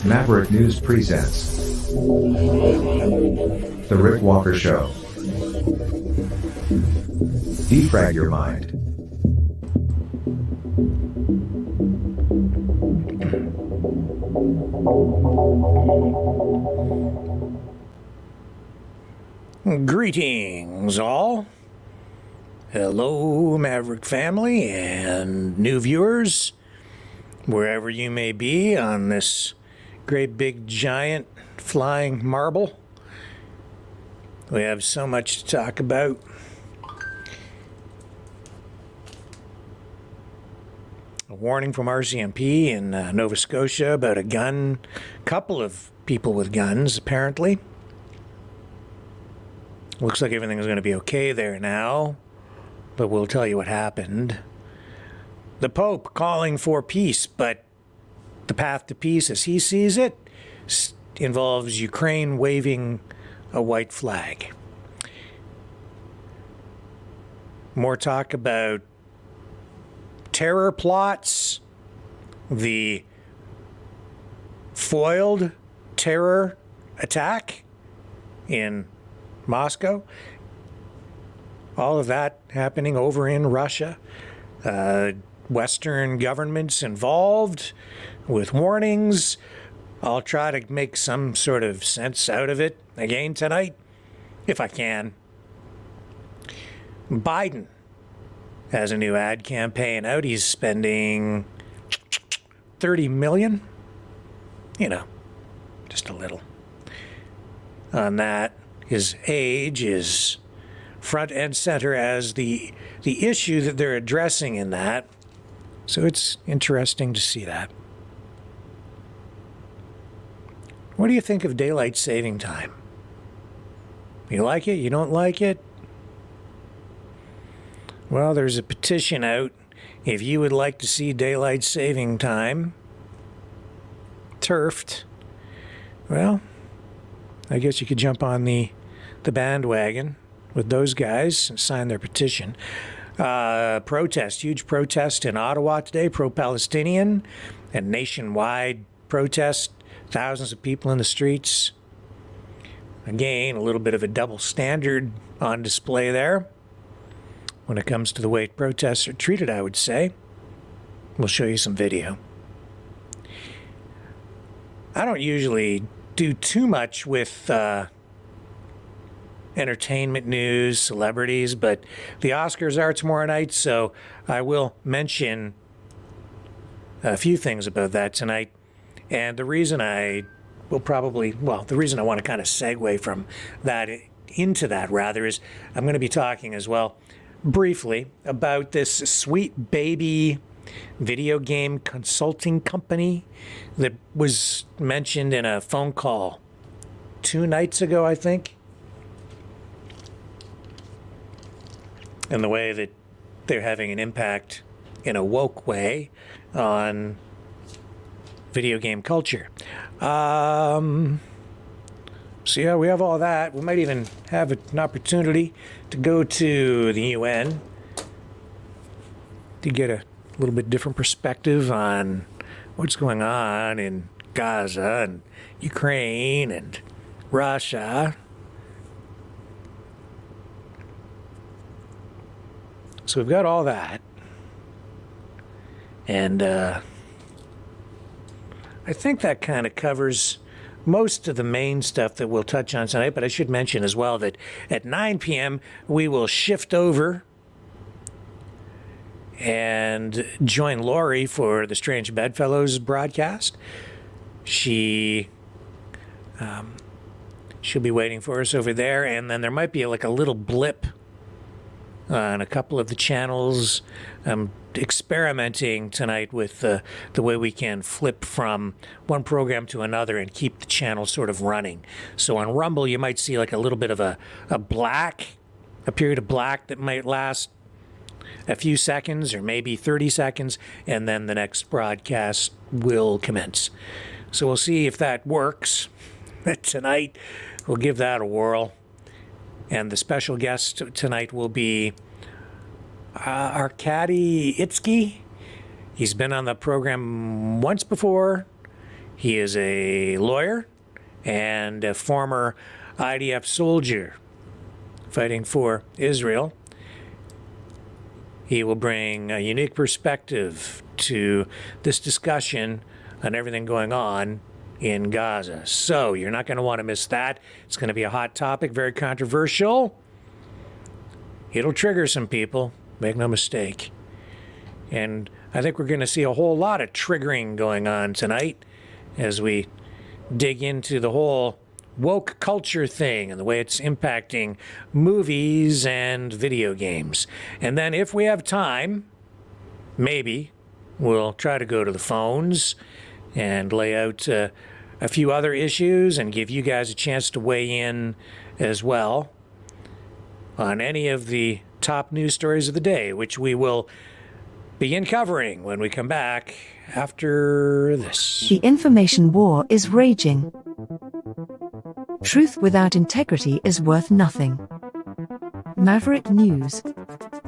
Maverick News presents The Rick Walker Show. Defrag your mind. Greetings, all. Hello, Maverick family and new viewers, wherever you may be on this great big giant flying marble. We have so much to talk about. A warning from RCMP in Nova Scotia about a gun, couple of people with guns apparently. Looks like everything is going to be okay there now, but we'll tell you what happened. The Pope calling for peace, but the path to peace, as he sees it, involves Ukraine waving a white flag. More talk about terror plots, the foiled terror attack in Moscow, all of that happening over in Russia. Western governments involved with warnings. I'll try to make some sort of sense out of it again tonight, if I can. Biden has a new ad campaign out. He's spending $30 million, just a little on that. His age is front and center as the issue that they're addressing in that. So it's interesting to see that. What do you think of daylight saving time? You like it? You don't like it? Well, there's a petition out. If you would like to see daylight saving time turfed, well, I guess you could jump on the bandwagon with those guys and sign their petition. Huge protest in Ottawa today, pro-Palestinian and nationwide protest. Thousands of people in the streets. Again, a little bit of a double standard on display there when it comes to the way protests are treated, I would say. We'll show you some video. I don't usually do too much with entertainment news, celebrities, but the Oscars are tomorrow night, so I will mention a few things about that tonight. And the reason I want to kind of segue from that into that rather is I'm going to be talking as well briefly about this Sweet Baby video game consulting company that was mentioned in a phone call 2 nights ago, I think. And the way that they're having an impact in a woke way on video game culture. So yeah, we have all that. We might even have an opportunity to go to the UN to get a little bit different perspective on what's going on in Gaza and Ukraine and Russia. So we've got all that. And I think that kind of covers most of the main stuff that we'll touch on tonight. But I should mention as well that at 9 p.m. we will shift over and join Lori for the Strange Bedfellows broadcast. She'll be waiting for us over there, and then there might be like a little blip on a couple of the channels. I'm experimenting tonight with the way we can flip from one program to another and keep the channel sort of running. So on Rumble, you might see like a little bit of a period of black that might last a few seconds or maybe 30 seconds, and then the next broadcast will commence. So we'll see if that works tonight. We'll give that a whirl. And the special guest tonight will be Arkady Itsky. He's been on the program once before. He is a lawyer and a former IDF soldier fighting for Israel. He will bring a unique perspective to this discussion on everything going on in Gaza. So you're not going to want to miss that. It's going to be a hot topic, very controversial. It'll trigger some people, make no mistake. And I think we're going to see a whole lot of triggering going on tonight as we dig into the whole woke culture thing and the way it's impacting movies and video games. And then if we have time, maybe we'll try to go to the phones and lay out a few other issues and give you guys a chance to weigh in as well on any of the top news stories of the day, which we will begin covering when we come back after this. The information war is raging. Truth without integrity is worth nothing. Maverick News.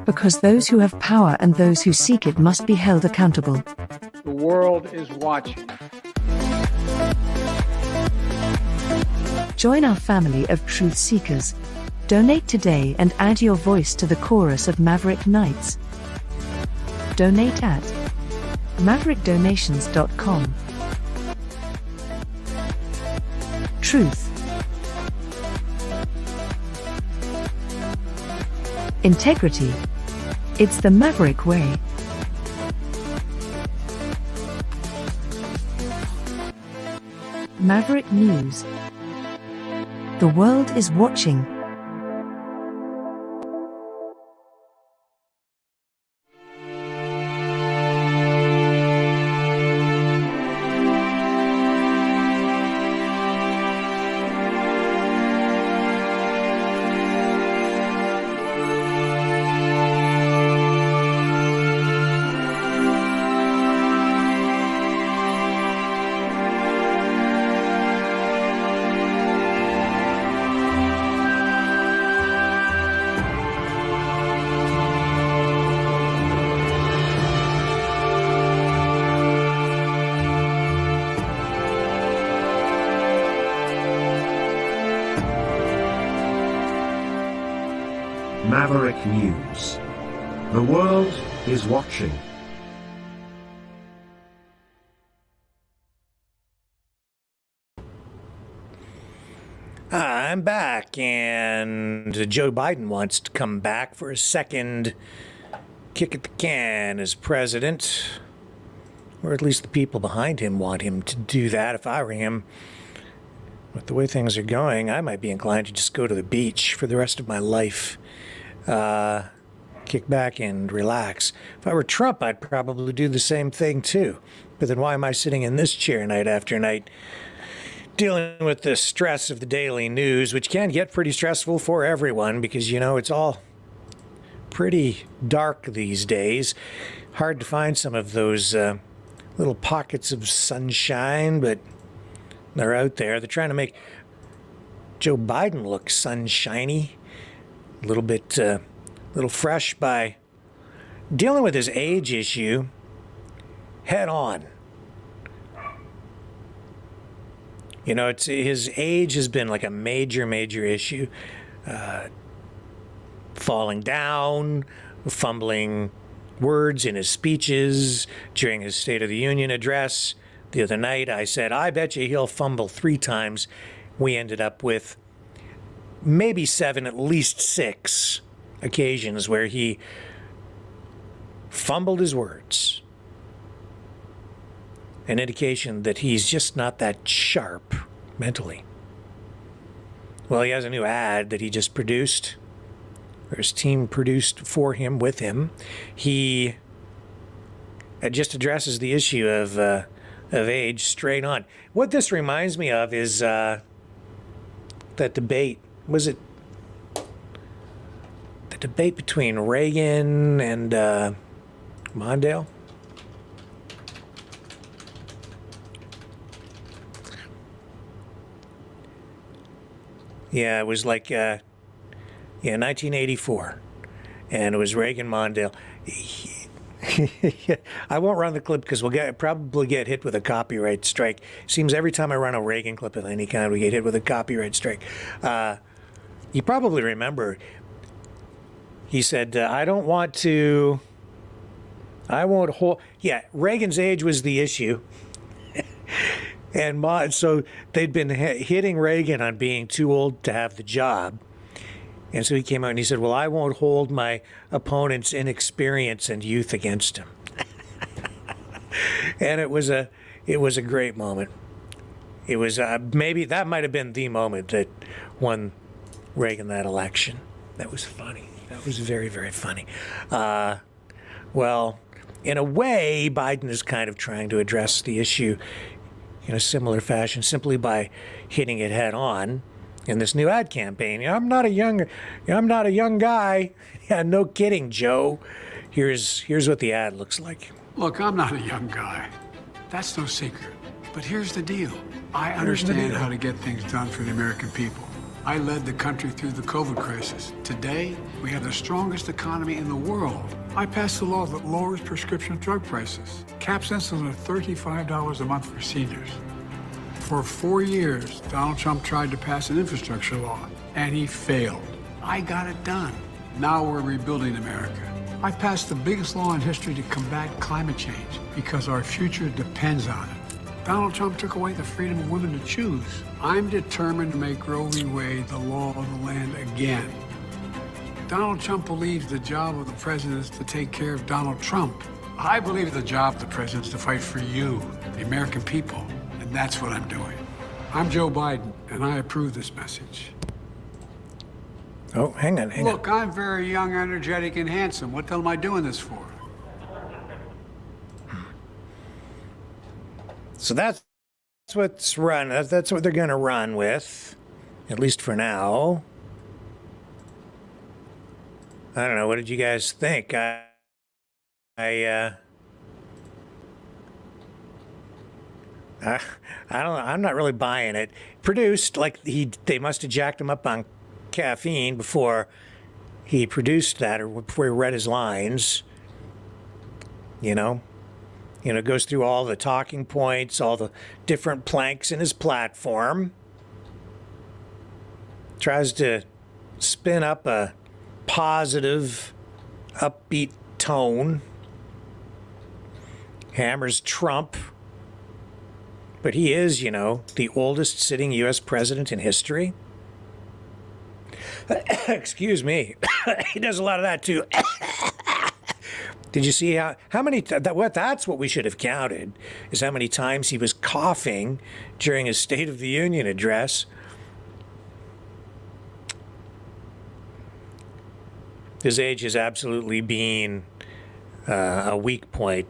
Because those who have power and those who seek it must be held accountable. The world is watching. Join our family of truth seekers. Donate today and add your voice to the chorus of Maverick Knights. Donate at maverickdonations.com. Truth. Integrity. It's the Maverick way. Maverick News. The world is watching. Maverick News. The world is watching. I'm back, and Joe Biden wants to come back for a second kick at the can as president, or at least the people behind him want him to do that. If I were him, with the way things are going, I might be inclined to just go to the beach for the rest of my life. Kick back and relax. If I were Trump, I'd probably do the same thing too. But then why am I sitting in this chair night after night dealing with the stress of the daily news, which can get pretty stressful for everyone because, you know, it's all pretty dark these days. Hard to find some of those little pockets of sunshine, but they're out there. They're trying to make Joe Biden look sunshiny, a little bit, little fresh by dealing with his age issue head on. You know, his age has been like a major issue. Falling down, fumbling words in his speeches during his State of the Union address. The other night I said, I bet you he'll fumble 3 times. We ended up with maybe 7, at least 6 occasions where he fumbled his words. An indication that he's just not that sharp mentally. Well, he has a new ad that he just produced, or his team produced for him, with him. He just addresses the issue of age straight on. What this reminds me of is that debate. Was it the debate between Reagan and Mondale? Yeah, it was like 1984, and it was Reagan Mondale. I won't run the clip because we'll probably get hit with a copyright strike. Seems every time I run a Reagan clip of any kind, we get hit with a copyright strike. You probably remember, he said, I won't hold. Yeah, Reagan's age was the issue. And so they'd been hitting Reagan on being too old to have the job. And so he came out and he said, well, I won't hold my opponent's inexperience and youth against him. And it was a great moment. It was maybe that might have been the moment that won Reagan that election. That was funny. That was very, very funny. Well, in a way, Biden is kind of trying to address the issue in a similar fashion simply by hitting it head on in this new ad campaign. I'm not a young guy. Yeah, no kidding, Joe. Here's what the ad looks like. Look, I'm not a young guy. That's no secret. But here's the deal. I understand how to get things done for the American people. I led the country through the COVID crisis. Today, we have the strongest economy in the world. I passed a law that lowers prescription drug prices, caps insulin at $35 a month for seniors. For 4 years, Donald Trump tried to pass an infrastructure law, and he failed. I got it done. Now we're rebuilding America. I passed the biggest law in history to combat climate change because our future depends on it. Donald Trump took away the freedom of women to choose. I'm determined to make Roe v. Wade the law of the land again. Donald Trump believes the job of the president is to take care of Donald Trump. I believe the job of the president is to fight for you, the American people, and that's what I'm doing. I'm Joe Biden, and I approve this message. Oh, hang on. Look, I'm very young, energetic, and handsome. What the hell am I doing this for? So that's what's run. That's what they're going to run with, at least for now. I don't know. What did you guys think? I'm not really buying it. Produced like they must have jacked him up on caffeine before he produced that, or before he read his lines. Goes through all the talking points, all the different planks in his platform. Tries to spin up a positive, upbeat tone. Hammers Trump. But he is, the oldest sitting U.S. president in history. Excuse me. He does a lot of that, too. Did you see how many, that's what we should have counted, is how many times he was coughing during his State of the Union address. His age has absolutely been a weak point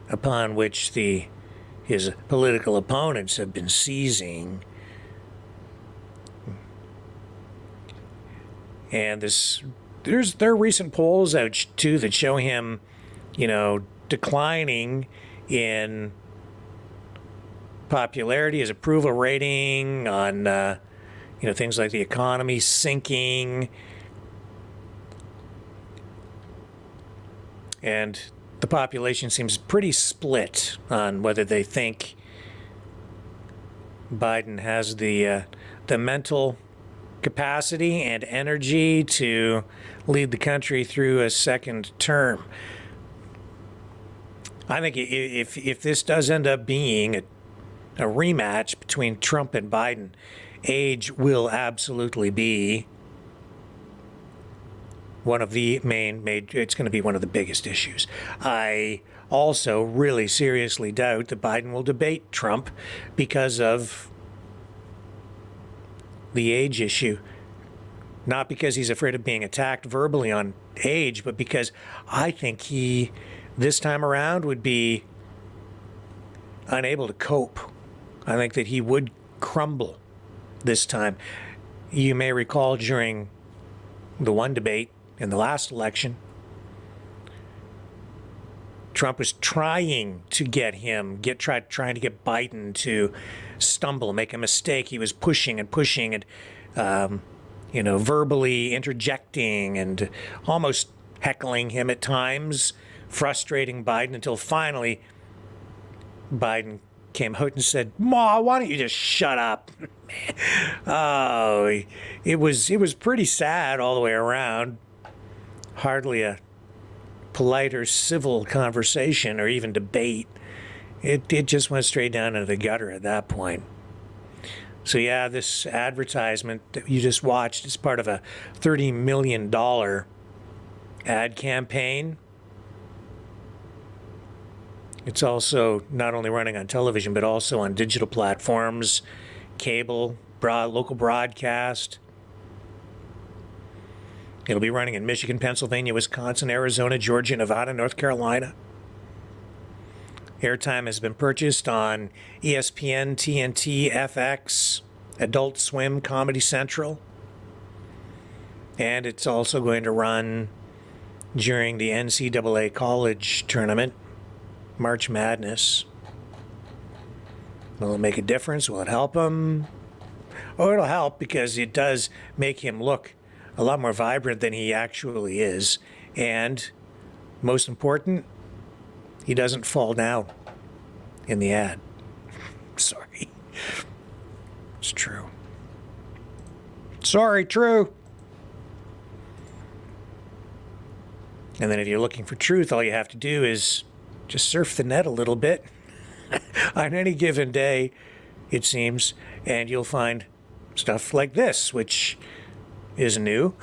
upon which his political opponents have been seizing. And there are recent polls out too that show him, declining in popularity, his approval rating on, things like the economy sinking. And the population seems pretty split on whether they think Biden has the mental capacity and energy to lead the country through a second term. I think if this does end up being a rematch between Trump and Biden, age will absolutely be one of the it's going to be one of the biggest issues. I also really seriously doubt that Biden will debate Trump because of the age issue. Not because he's afraid of being attacked verbally on age, but because I think he, this time around, would be unable to cope. I think that he would crumble this time. You may recall during the one debate in the last election, Trump was trying to get Biden to stumble, make a mistake. He was pushing and verbally interjecting and almost heckling him at times frustrating Biden until finally Biden came out and said, "Ma, why don't you just shut up?" Oh, it was pretty sad all the way around. Hardly a polite or civil conversation or even debate. It just went straight down into the gutter at that point. So yeah, this advertisement that you just watched is part of a $30 million ad campaign. It's also not only running on television, but also on digital platforms, cable, local broadcast. It'll be running in Michigan, Pennsylvania, Wisconsin, Arizona, Georgia, Nevada, North Carolina. Airtime has been purchased on ESPN, TNT, FX, Adult Swim, Comedy Central. And it's also going to run during the NCAA college tournament, March Madness. Will it make a difference? Will it help him? Oh, it'll help because it does make him look a lot more vibrant than he actually is. And most important, he doesn't fall down in the ad. Sorry. It's true. Sorry, true. And then if you're looking for truth, all you have to do is just surf the net a little bit on any given day, it seems, and you'll find stuff like this, which is new.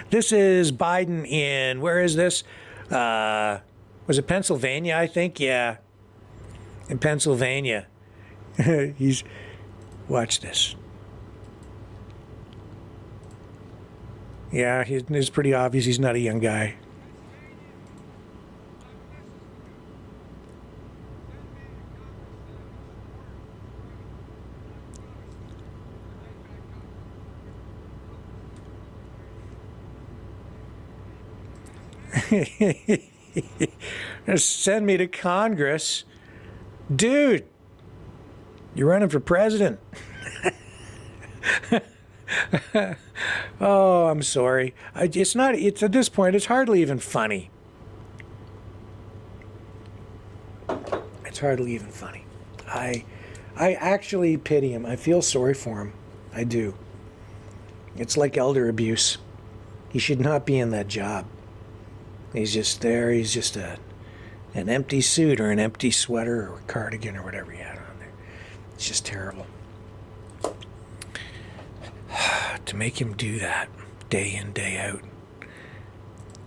This is Biden in, where is this? Was it Pennsylvania, I think? Yeah. In Pennsylvania. Watch this. Yeah, it's pretty obvious he's not a young guy. Send me to Congress. Dude, you're running for president. Oh, I'm sorry. It's at this point, it's hardly even funny. It's hardly even funny. I actually pity him. I feel sorry for him. I do. It's like elder abuse. He should not be in that job. He's just there. He's just an empty suit or an empty sweater or cardigan or whatever he had on there. It's just terrible. To make him do that day in, day out.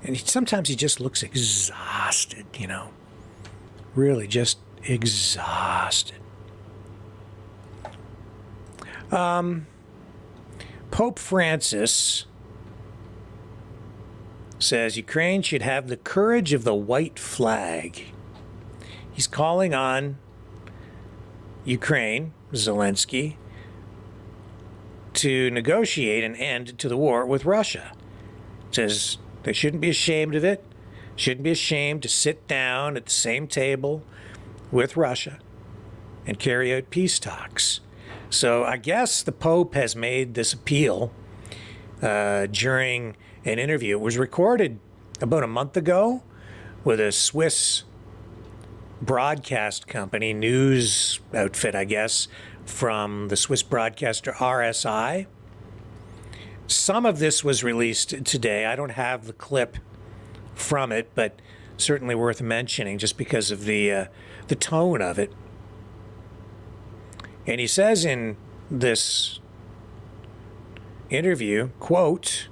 And sometimes he just looks exhausted, you know. Really just exhausted. Pope Francis says Ukraine should have the courage of the white flag. He's calling on Ukraine, Zelenskyy, to negotiate an end to the war with Russia. Says they shouldn't be ashamed of it, shouldn't be ashamed to sit down at the same table with Russia and carry out peace talks. So I guess the Pope has made this appeal during an interview. It was recorded about a month ago with a Swiss broadcast company, news outfit, I guess, from the Swiss broadcaster RSI. Some of this was released today. I don't have the clip from it, but certainly worth mentioning just because of the tone of it. And he says in this interview, quote,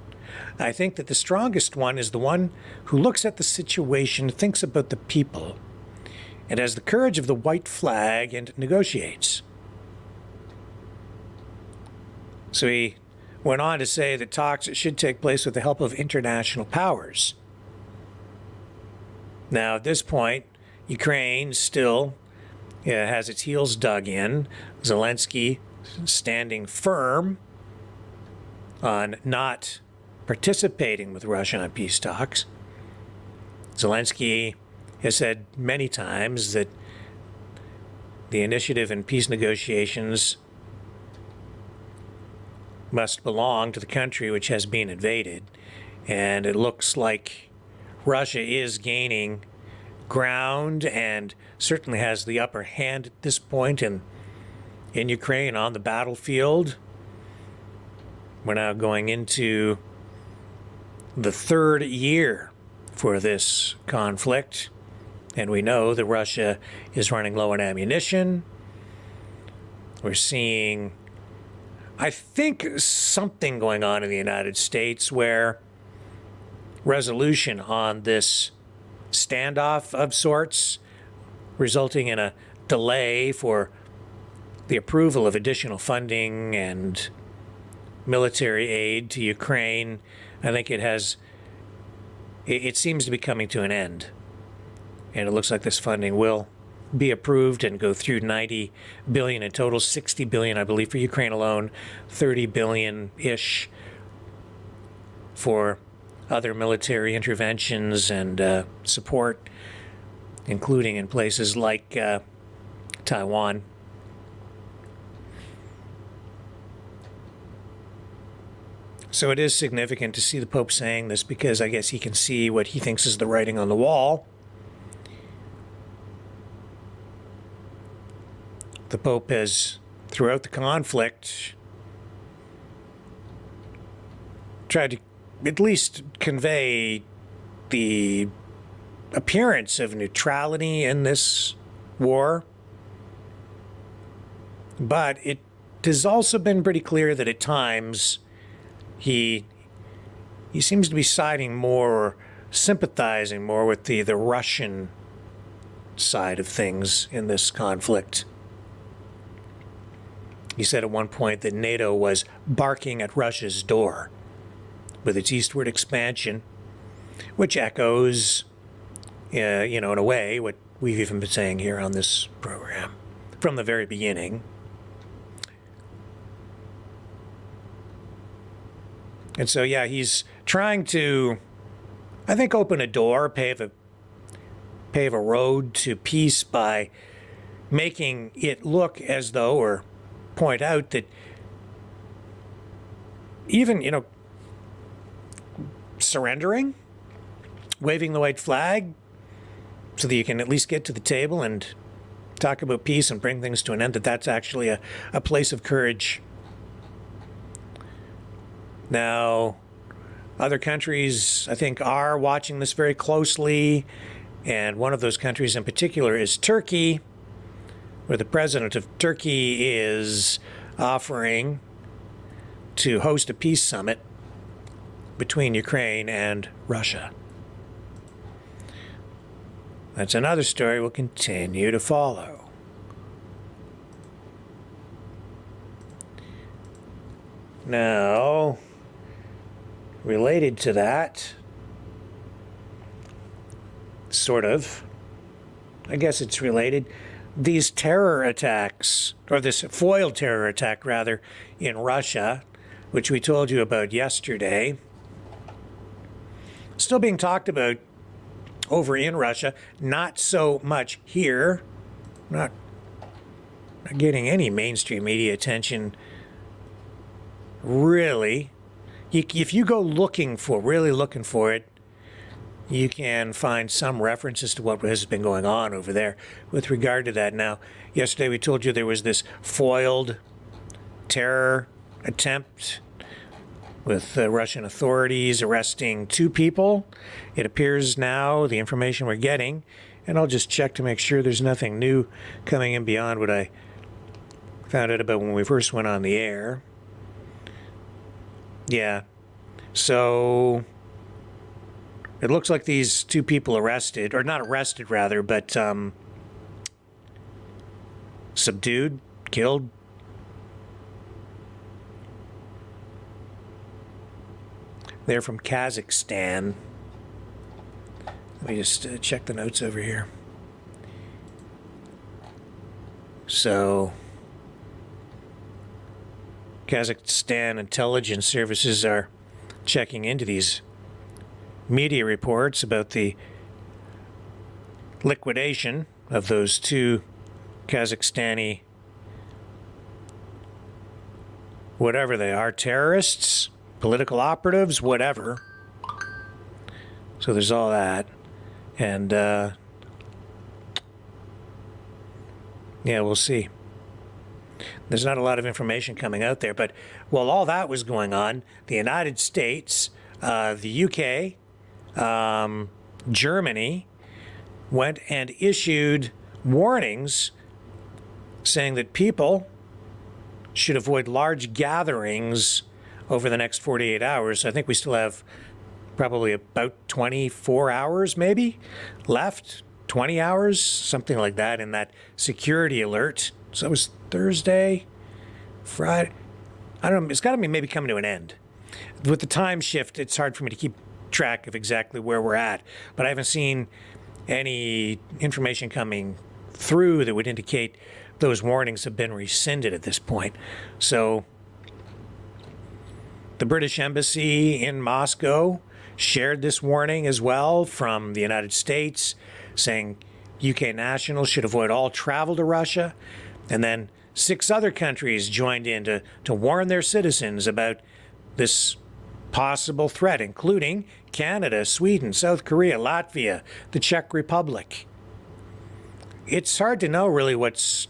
"I think that the strongest one is the one who looks at the situation, thinks about the people, and has the courage of the white flag and negotiates." So he went on to say that talks should take place with the help of international powers. Now, at this point, Ukraine still has its heels dug in. Zelenskyy standing firm on not participating with Russia on peace talks. Zelenskyy has said many times that the initiative in peace negotiations must belong to the country which has been invaded. And it looks like Russia is gaining ground and certainly has the upper hand at this point in Ukraine on the battlefield. We're now going into the third year for this conflict, and we know that Russia is running low on ammunition. We're seeing, I think, something going on in the United States where resolution on this standoff of sorts, resulting in a delay for the approval of additional funding and military aid to Ukraine. I think it seems to be coming to an end. And it looks like this funding will be approved and go through. 90 billion in total, 60 billion, I believe, for Ukraine alone, 30 billion-ish for other military interventions and support, including in places like Taiwan. So it is significant to see the Pope saying this, because I guess he can see what he thinks is the writing on the wall. The Pope has, throughout the conflict, tried to at least convey the appearance of neutrality in this war. But it has also been pretty clear that at times he seems to be siding more, or sympathizing more with the Russian side of things in this conflict. He said at one point that NATO was barking at Russia's door with its eastward expansion, which echoes, in a way, what we've even been saying here on this program from the very beginning. And so, yeah, he's trying to, I think, open a door, pave a road to peace by making it look as though, or point out that even, surrendering, waving the white flag, so that you can at least get to the table and talk about peace and bring things to an end, that's actually a place of courage. Now, other countries, I think, are watching this very closely, and one of those countries in particular is Turkey, where the president of Turkey is offering to host a peace summit between Ukraine and Russia. That's another story we'll continue to follow. Now, related to that, sort of, I guess it's related, these terror attacks, or this foiled terror attack, rather, in Russia, which we told you about yesterday, still being talked about over in Russia, not so much here, not getting any mainstream media attention, really. If you go really looking for it, you can find some references to what has been going on over there with regard to that. Now, yesterday we told you there was this foiled terror attempt with Russian authorities arresting 2 people. It appears now, the information we're getting, and I'll just check to make sure there's nothing new coming in beyond what I found out about when we first went on the air. Yeah, so it looks like these 2 people arrested, or not arrested rather, but subdued, killed. They're from Kazakhstan. Let me just check the notes over here. So, Kazakhstan intelligence services are checking into these media reports about the liquidation of those 2 Kazakhstani, whatever they are, terrorists, political operatives, whatever. So there's all that. And Yeah, we'll see. There's not a lot of information coming out there, but while all that was going on, the United States, the UK, Germany went and issued warnings saying that people should avoid large gatherings over the next 48 hours. I think we still have probably about 24 hours maybe left, 20 hours, something like that in that security alert. So that was Thursday, Friday. I don't know, it's got to be maybe coming to an end. With the time shift, it's hard for me to keep track of exactly where we're at, but I haven't seen any information coming through that would indicate those warnings have been rescinded at this point. So the British Embassy in Moscow shared this warning as well from the United States, saying UK nationals should avoid all travel to Russia. And then 6 other countries joined in to warn their citizens about this possible threat, including Canada, Sweden, South Korea, Latvia, the Czech Republic. It's hard to know really what's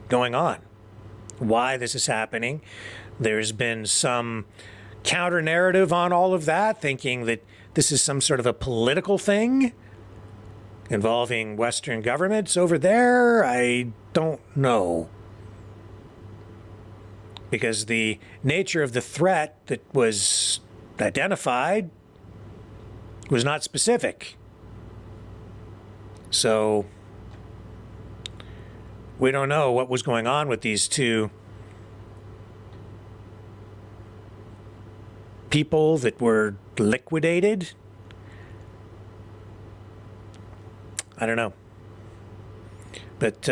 going on, why this is happening. There's been some counter narrative on all of that, thinking that this is some sort of a political thing involving Western governments over there. I don't know. Because the nature of the threat that was identified was not specific. So we don't know what was going on with these two people that were liquidated. I don't know. But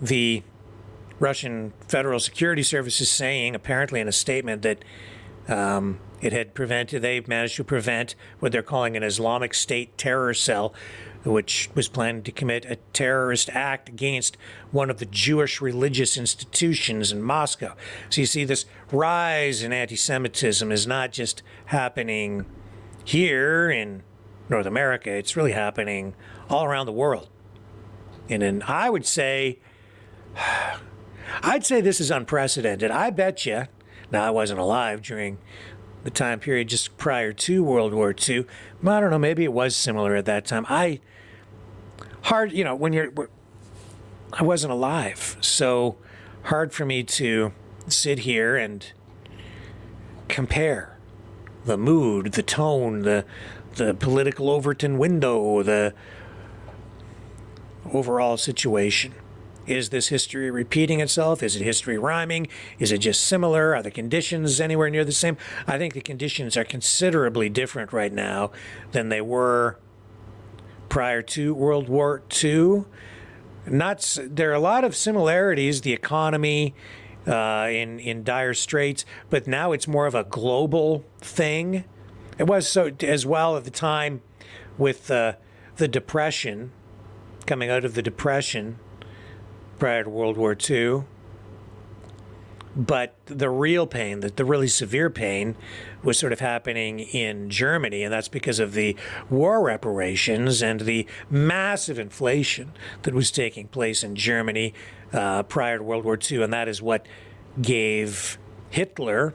the Russian Federal Security Service is saying, apparently in a statement, that they've managed to prevent what they're calling an Islamic State terror cell, which was planning to commit a terrorist act against one of the Jewish religious institutions in Moscow. So you see, this rise in anti-Semitism is not just happening here in North America, it's really happening all around the world. And I would say this is unprecedented. I bet you, now I wasn't alive during the time period just prior to World War II, but I don't know, maybe it was similar at that time. I wasn't alive, so hard for me to sit here and compare the mood, the tone, the political Overton window, the overall situation. Is this history repeating itself? Is it history rhyming? Is it just similar? Are the conditions anywhere near the same? I think the conditions are considerably different right now than they were prior to World War II. There are a lot of similarities, the economy in dire straits, but now it's more of a global thing. It was so as well at the time with the Depression, coming out of the Depression prior to World War II. But the real pain, the really severe pain, was sort of happening in Germany, and that's because of the war reparations and the massive inflation that was taking place in Germany prior to World War II, and that is what gave Hitler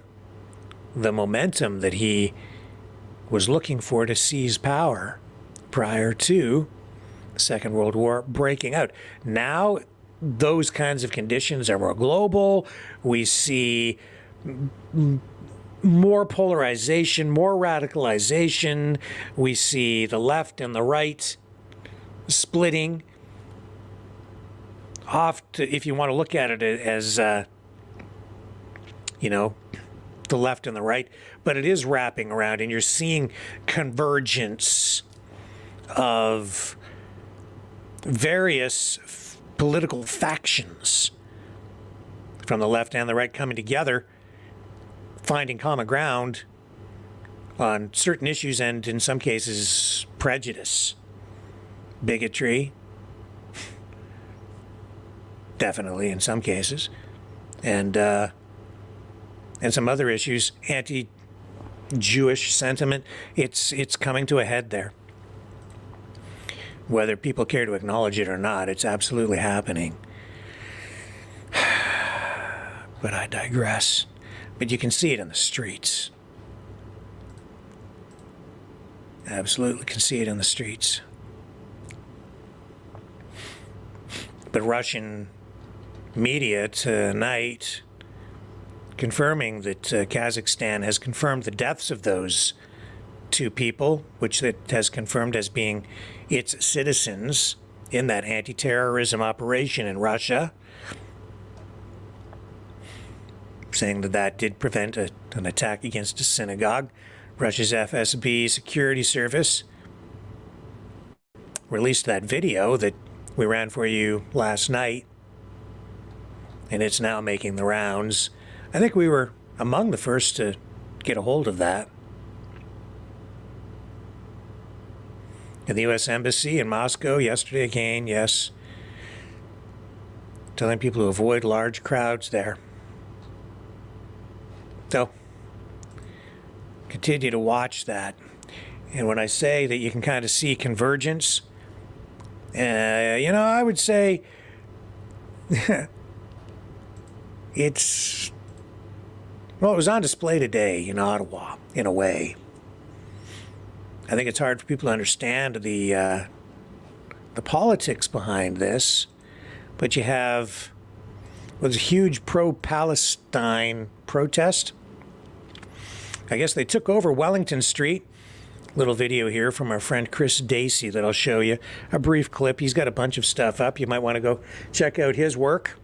the momentum that he was looking for to seize power prior to the Second World War breaking out. Now, those kinds of conditions are more global. We see more polarization, more radicalization. We see the left and the right splitting off to, if you want to look at it as, the left and the right, but it is wrapping around, and you're seeing convergence of various political factions from the left and the right coming together, finding common ground on certain issues, and in some cases prejudice, bigotry, definitely in some cases, and some other issues, anti-Jewish sentiment. It's coming to a head there. Whether people care to acknowledge it or not, it's absolutely happening. But I digress. But you can see it in the streets. Absolutely can see it in the streets. But Russian media tonight confirming that Kazakhstan has confirmed the deaths of those two people, which it has confirmed as being its citizens in that anti-terrorism operation in Russia, saying that that did prevent an attack against a synagogue. Russia's FSB security service released that video that we ran for you last night, and it's now making the rounds. I think we were among the first to get a hold of that. In the U.S. Embassy in Moscow yesterday again, yes, telling people to avoid large crowds there. So, continue to watch that. And when I say that you can kind of see convergence, I would say it was on display today in Ottawa, in a way. I think it's hard for people to understand the politics behind this, but you have a huge pro-Palestine protest. I guess they took over Wellington Street. Little video here from our friend Chris Dacey that I'll show you. A brief clip. He's got a bunch of stuff up. You might want to go check out his work.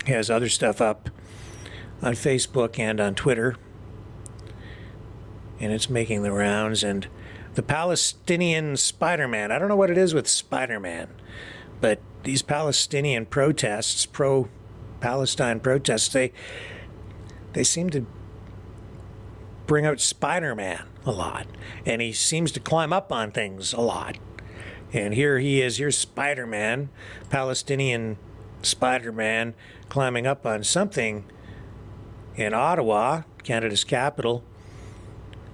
He has other stuff up on Facebook and on Twitter. And it's making the rounds. And the Palestinian Spider-Man. I don't know what it is with Spider-Man, but these Palestinian protests, pro-Palestine protests, they seem to bring out Spider-Man a lot, and he seems to climb up on things a lot. And here he is, here's Spider-Man, Palestinian Spider-Man, climbing up on something in Ottawa, Canada's capital,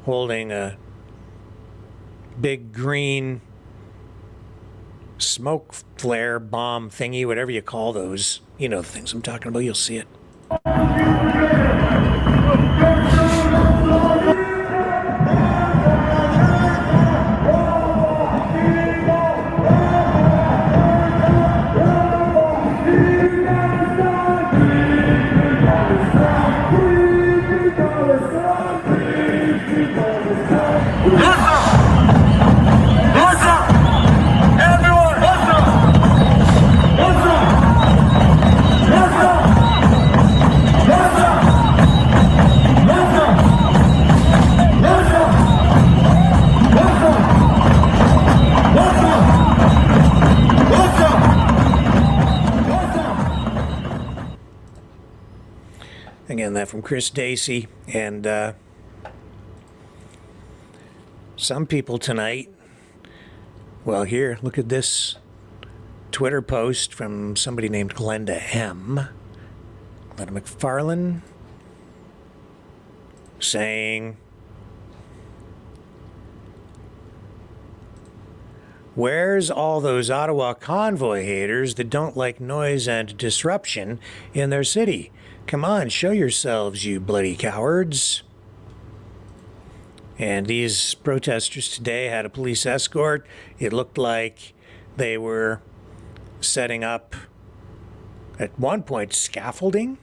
holding a big green smoke flare bomb thingy, whatever you call those. You know the things I'm talking about, you'll see it. Again, that from Chris Dacey. And some people tonight, well, here, look at this Twitter post from somebody named Glenda M. Glenda McFarlane, saying, "Where's all those Ottawa convoy haters that don't like noise and disruption in their city? Come on, show yourselves, you bloody cowards." And these protesters today had a police escort. It looked like they were setting up, at one point, scaffolding.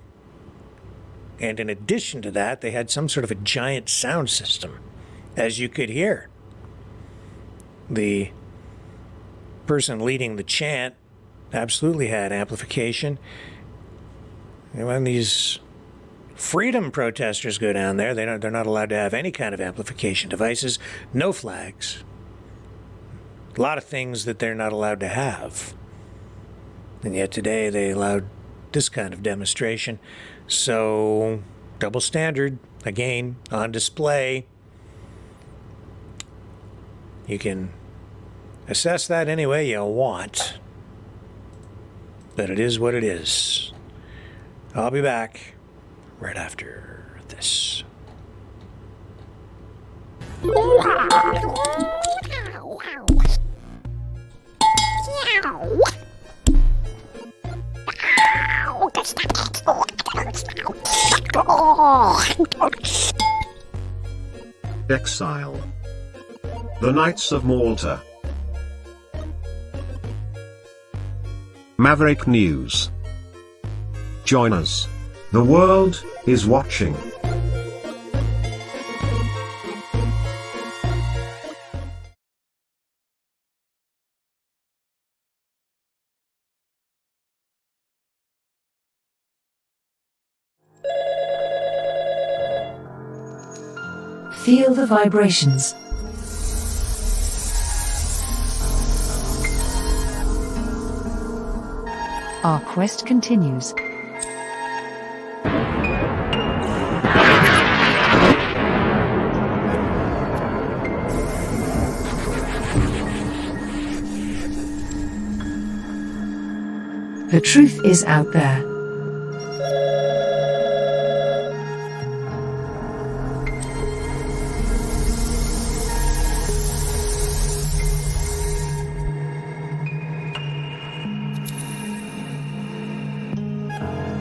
And in addition to that, they had some sort of a giant sound system, as you could hear. The person leading the chant absolutely had amplification. And when these freedom protesters go down there, they're not allowed to have any kind of amplification devices, no flags. A lot of things that they're not allowed to have. And yet today they allowed this kind of demonstration. So, double standard, again, on display. You can assess that any way you want. But it is what it is. I'll be back right after this. Exile. The Knights of Malta. Maverick News. Join us. The world is watching. Feel the vibrations. Our quest continues. The truth is out there.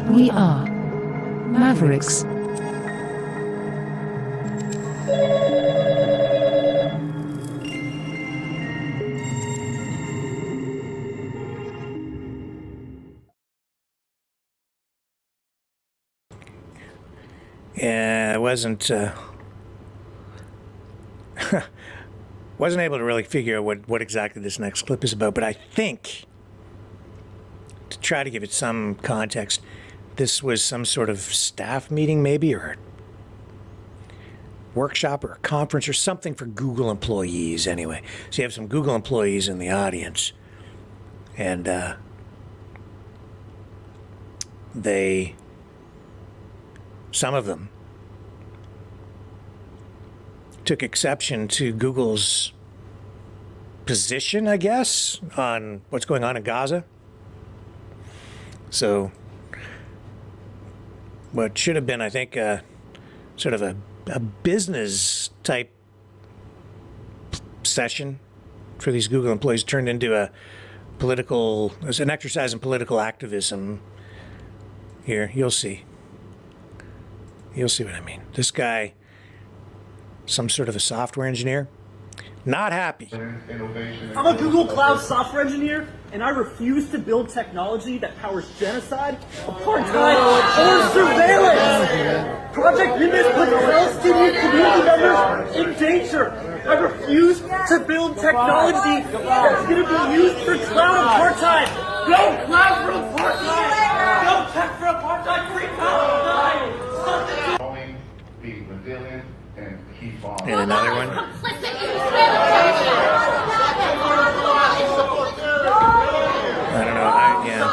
We are Mavericks. Yeah, I wasn't wasn't able to really figure out what exactly this next clip is about, but I think, to try to give it some context, this was some sort of staff meeting maybe, or a workshop or a conference or something for Google employees anyway. So you have some Google employees in the audience, and some of them took exception to Google's position, I guess, on what's going on in Gaza. So what should have been, I think, sort of a business type session for these Google employees turned into an exercise in political activism. Here, you'll see. You'll see what I mean. This guy, some sort of a software engineer, not happy. I'm a Google Cloud software engineer, and I refuse to build technology that powers genocide, apartheid, or surveillance. Project Nimbus puts Palestinian community members in danger. I refuse to build technology that's going to be used for cloud apartheid. No cloud for apartheid. No tech for apartheid. Free Palestine. Be resilient and keep on. And another one. I don't know. Yeah.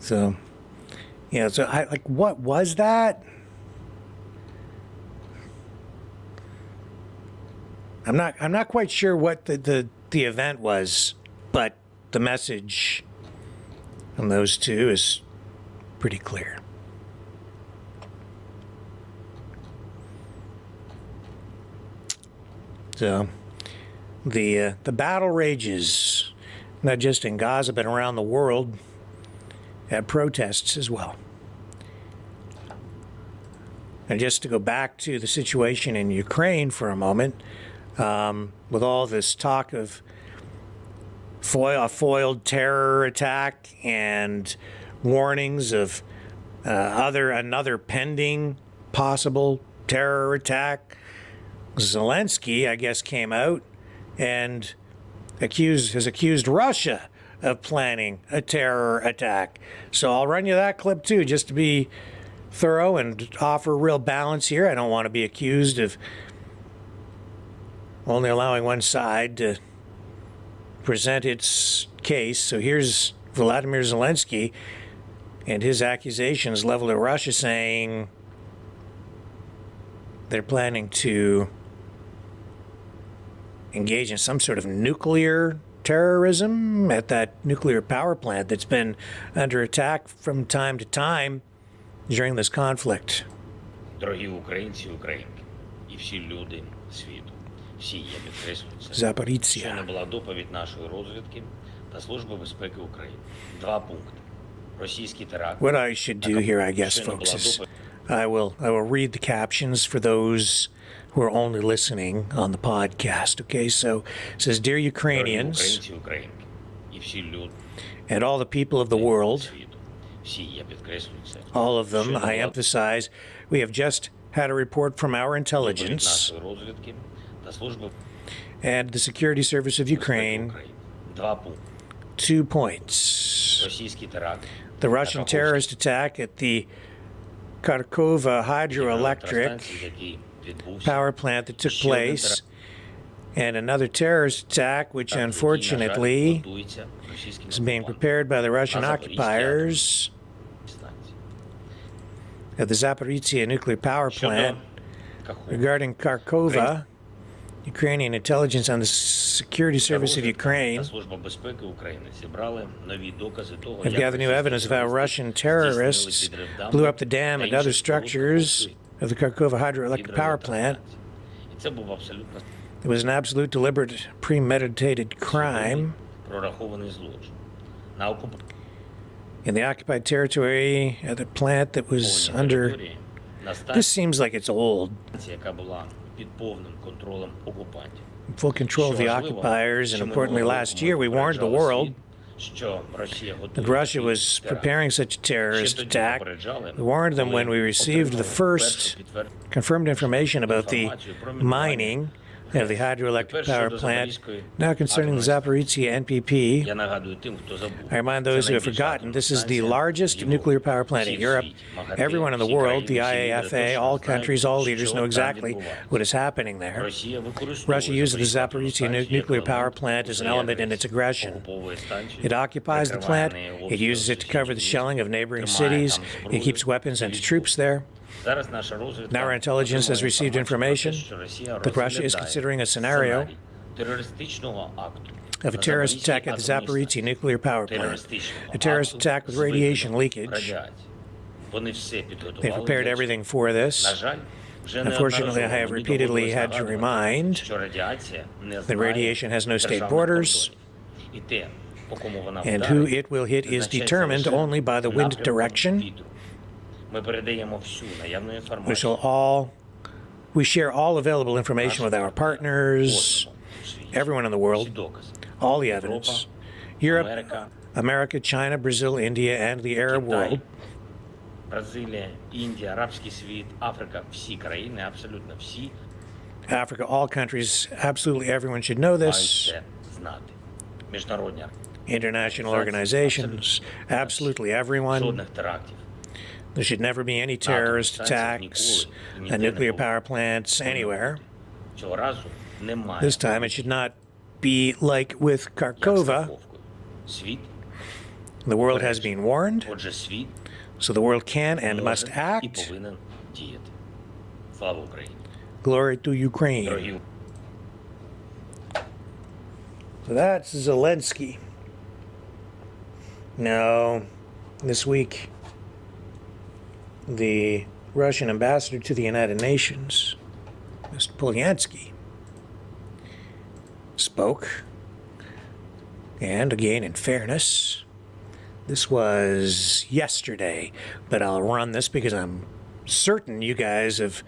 So, yeah. So, what was that? I'm not quite sure what the event was, but the message on those two is pretty clear. So the battle rages, not just in Gaza but around the world, at protests as well. And just to go back to the situation in Ukraine for a moment. With all this talk of a foiled terror attack and warnings of another pending possible terror attack, Zelenskyy, I guess, came out and has accused Russia of planning a terror attack. So I'll run you that clip too, just to be thorough and offer real balance here. I don't want to be accused of only allowing one side to present its case. So here's Vladimir Zelenskyy and his accusations leveled at Russia, saying they're planning to engage in some sort of nuclear terrorism at that nuclear power plant that's been under attack from time to time during this conflict. Дорогі українці, українки, і всі люди світу. Всі, я підкреслюю це. Zaporizhzhia. Щойно була доповідь нашої розвідки та Служби безпеки України. 2 пункти. Російський теракт. What I should do here, I guess, Щойно folks, була is доповідь. I will read the captions for those who are only listening on the podcast. Okay, so it says, "Dear Дорогі Ukrainians українці, українки, і всі люди and all the people of the world, світу. Всі, я підкреслюю це. all of them, Щойно I була emphasize, we have just had a report from our доповідь intelligence нашої розвідки та Служби and the security service of безпеки Ukraine. України. 2 пункти. 2 points. Російський теракт. The Russian terrorist attack at the Kharkova hydroelectric Електростанції, який відбувся. power plant that took Ще один place, and another terrorist attack, which теракт, який, на жаль, unfortunately готується російськими is being окупантами. prepared by the Russian На Запорізькій occupiers станції. at the Zaporizhzhia nuclear power Щодо plant. Каховки. Regarding Kharkova, Ukrainian intelligence on the security service of Розвідка Ukraine та Служба безпеки України зібрали нові докази того, have gathered new evidence of how Russian terrorists blew up the dam and other structures of the Kharkova hydroelectric power plant. І це був абсолютно It was an absolute, deliberate, premeditated crime прорахований злочин. На окупованій in the occupied territory at the plant that was under. території, на This seems like it's old. станції, яка була під повним контролем окупантів. Full control of the occupiers, and importantly, last year we warned the world that Russia was preparing such a terrorist attack. We warned them when we received the first confirmed information about the mining of the hydroelectric power plant. Now concerning the Zaporizhzhia NPP, Я нагадую тим, хто забув. I remind those who have forgotten, this is the largest nuclear power plant in Europe. Everyone in the world, the IAFA, all countries, all leaders know exactly what is happening there. Russia uses the Zaporizhzhia nuclear power plant as an element in its aggression. It occupies the plant, it uses it to cover the shelling of neighboring cities, it keeps weapons and troops there. Зараз наша розвідка Now our intelligence has received information that Russia is considering a scenario терористичного акту of a terrorist attack at the Zaporizhzhia nuclear power plant, a terrorist attack with radiation leakage. Вони все підготували. They prepared everything for На this. жаль, вже Unfortunately, I have repeatedly had to remind що радіація не that знає radiation has no state державних borders, кордонів. І те, по кому вона and вдарить, who it will hit is визначається determined лише only by the wind напрямком direction. вітру. Ми передаємо всю наявну We інформацію. share all available information with our partners, everyone in the world, Всі докази. all the evidence. Europe, Америка, America, China, Brazil, India, and the Arab world. Китай, Бразилія, Індія, Арабський світ, Африка, всі країни, абсолютно всі Africa, all countries, absolutely everyone should know мають this. це знати. Міжнародні International organizations, absolutely everyone. жодних терактів. There should never be any terrorist attacks at nuclear power plants anywhere. Цього разу немає. This time it should not be like with як Kharkova. страховкою. Світ, The world has been warned, отже, світ so the world can and може must і act. повинен діяти. Слава Україні. Glory to Ukraine. Дорогі So that's Zelenskyy. Now, this week, the Russian ambassador to the United Nations, Mr. Polyansky, spoke. And again, in fairness, this was yesterday, but I'll run this because I'm certain you guys have,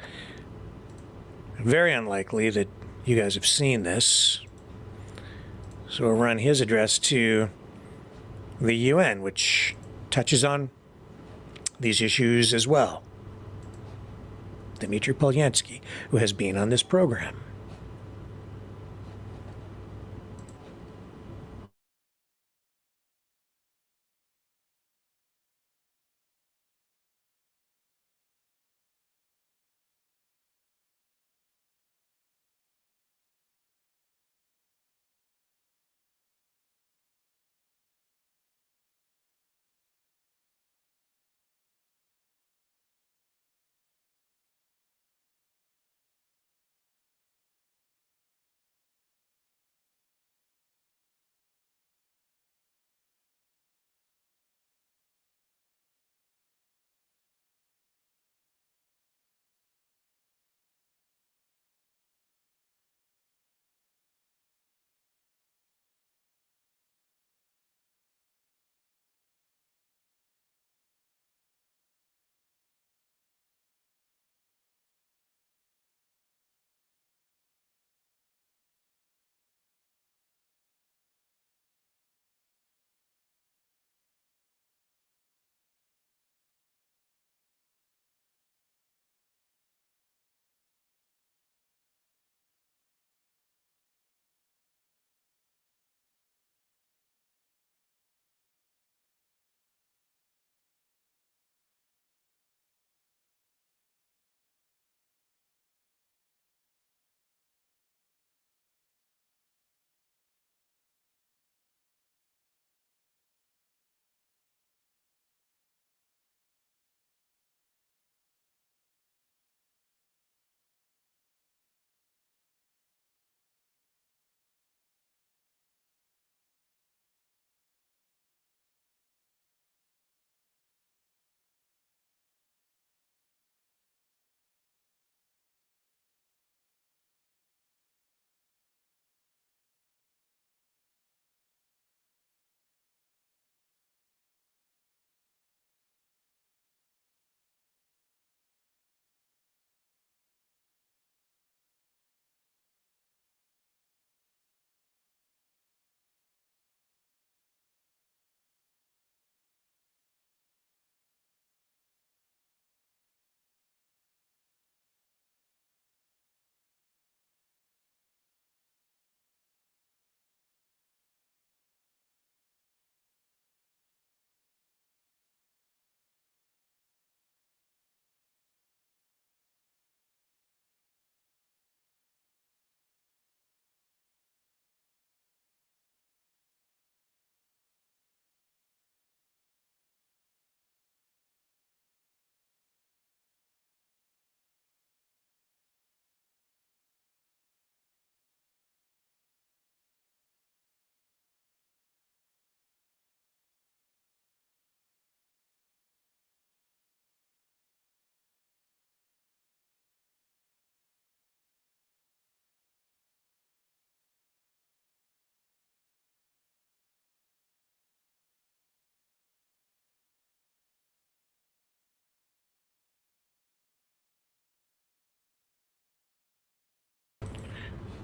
very unlikely that you guys have seen this. So we'll run his address to the UN, which touches on these issues as well. Dmitry Polyansky, who has been on this program.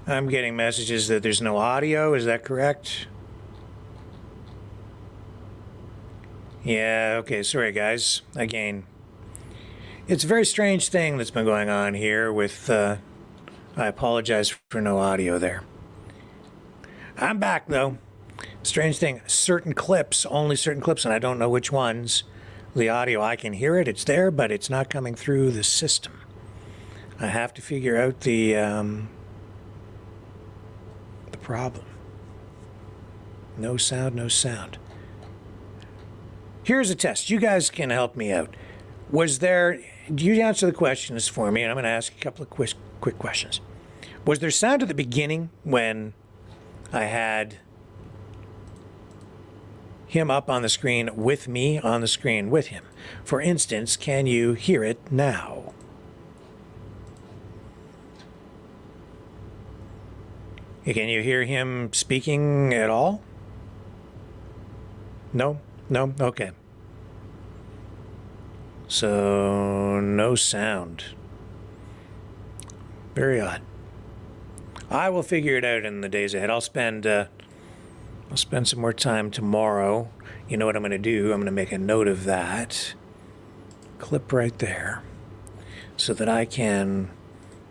I'm getting messages that there's no audio. Is that correct? Yeah, okay, sorry guys. Again, it's a very strange thing that's been going on here with, I apologize for no audio there. I'm back though. Strange thing, certain clips, only certain clips, and I don't know which ones. The audio, I can hear it, it's there, but it's not coming through the system. I have to figure out the problem. No sound, no sound. Here's a test. You guys can help me out. Was there, you answer the questions for me, and I'm going to ask a couple of quick questions. Was there sound at the beginning when I had him up on the screen with me on the screen with him? For instance, can you hear it now? Can you hear him speaking at all? No? No? Okay. So, no sound. Very odd. I will figure it out in the days ahead. I'll spend some more time tomorrow. You know what I'm going to do? I'm going to make a note of that. Clip right there. So that I can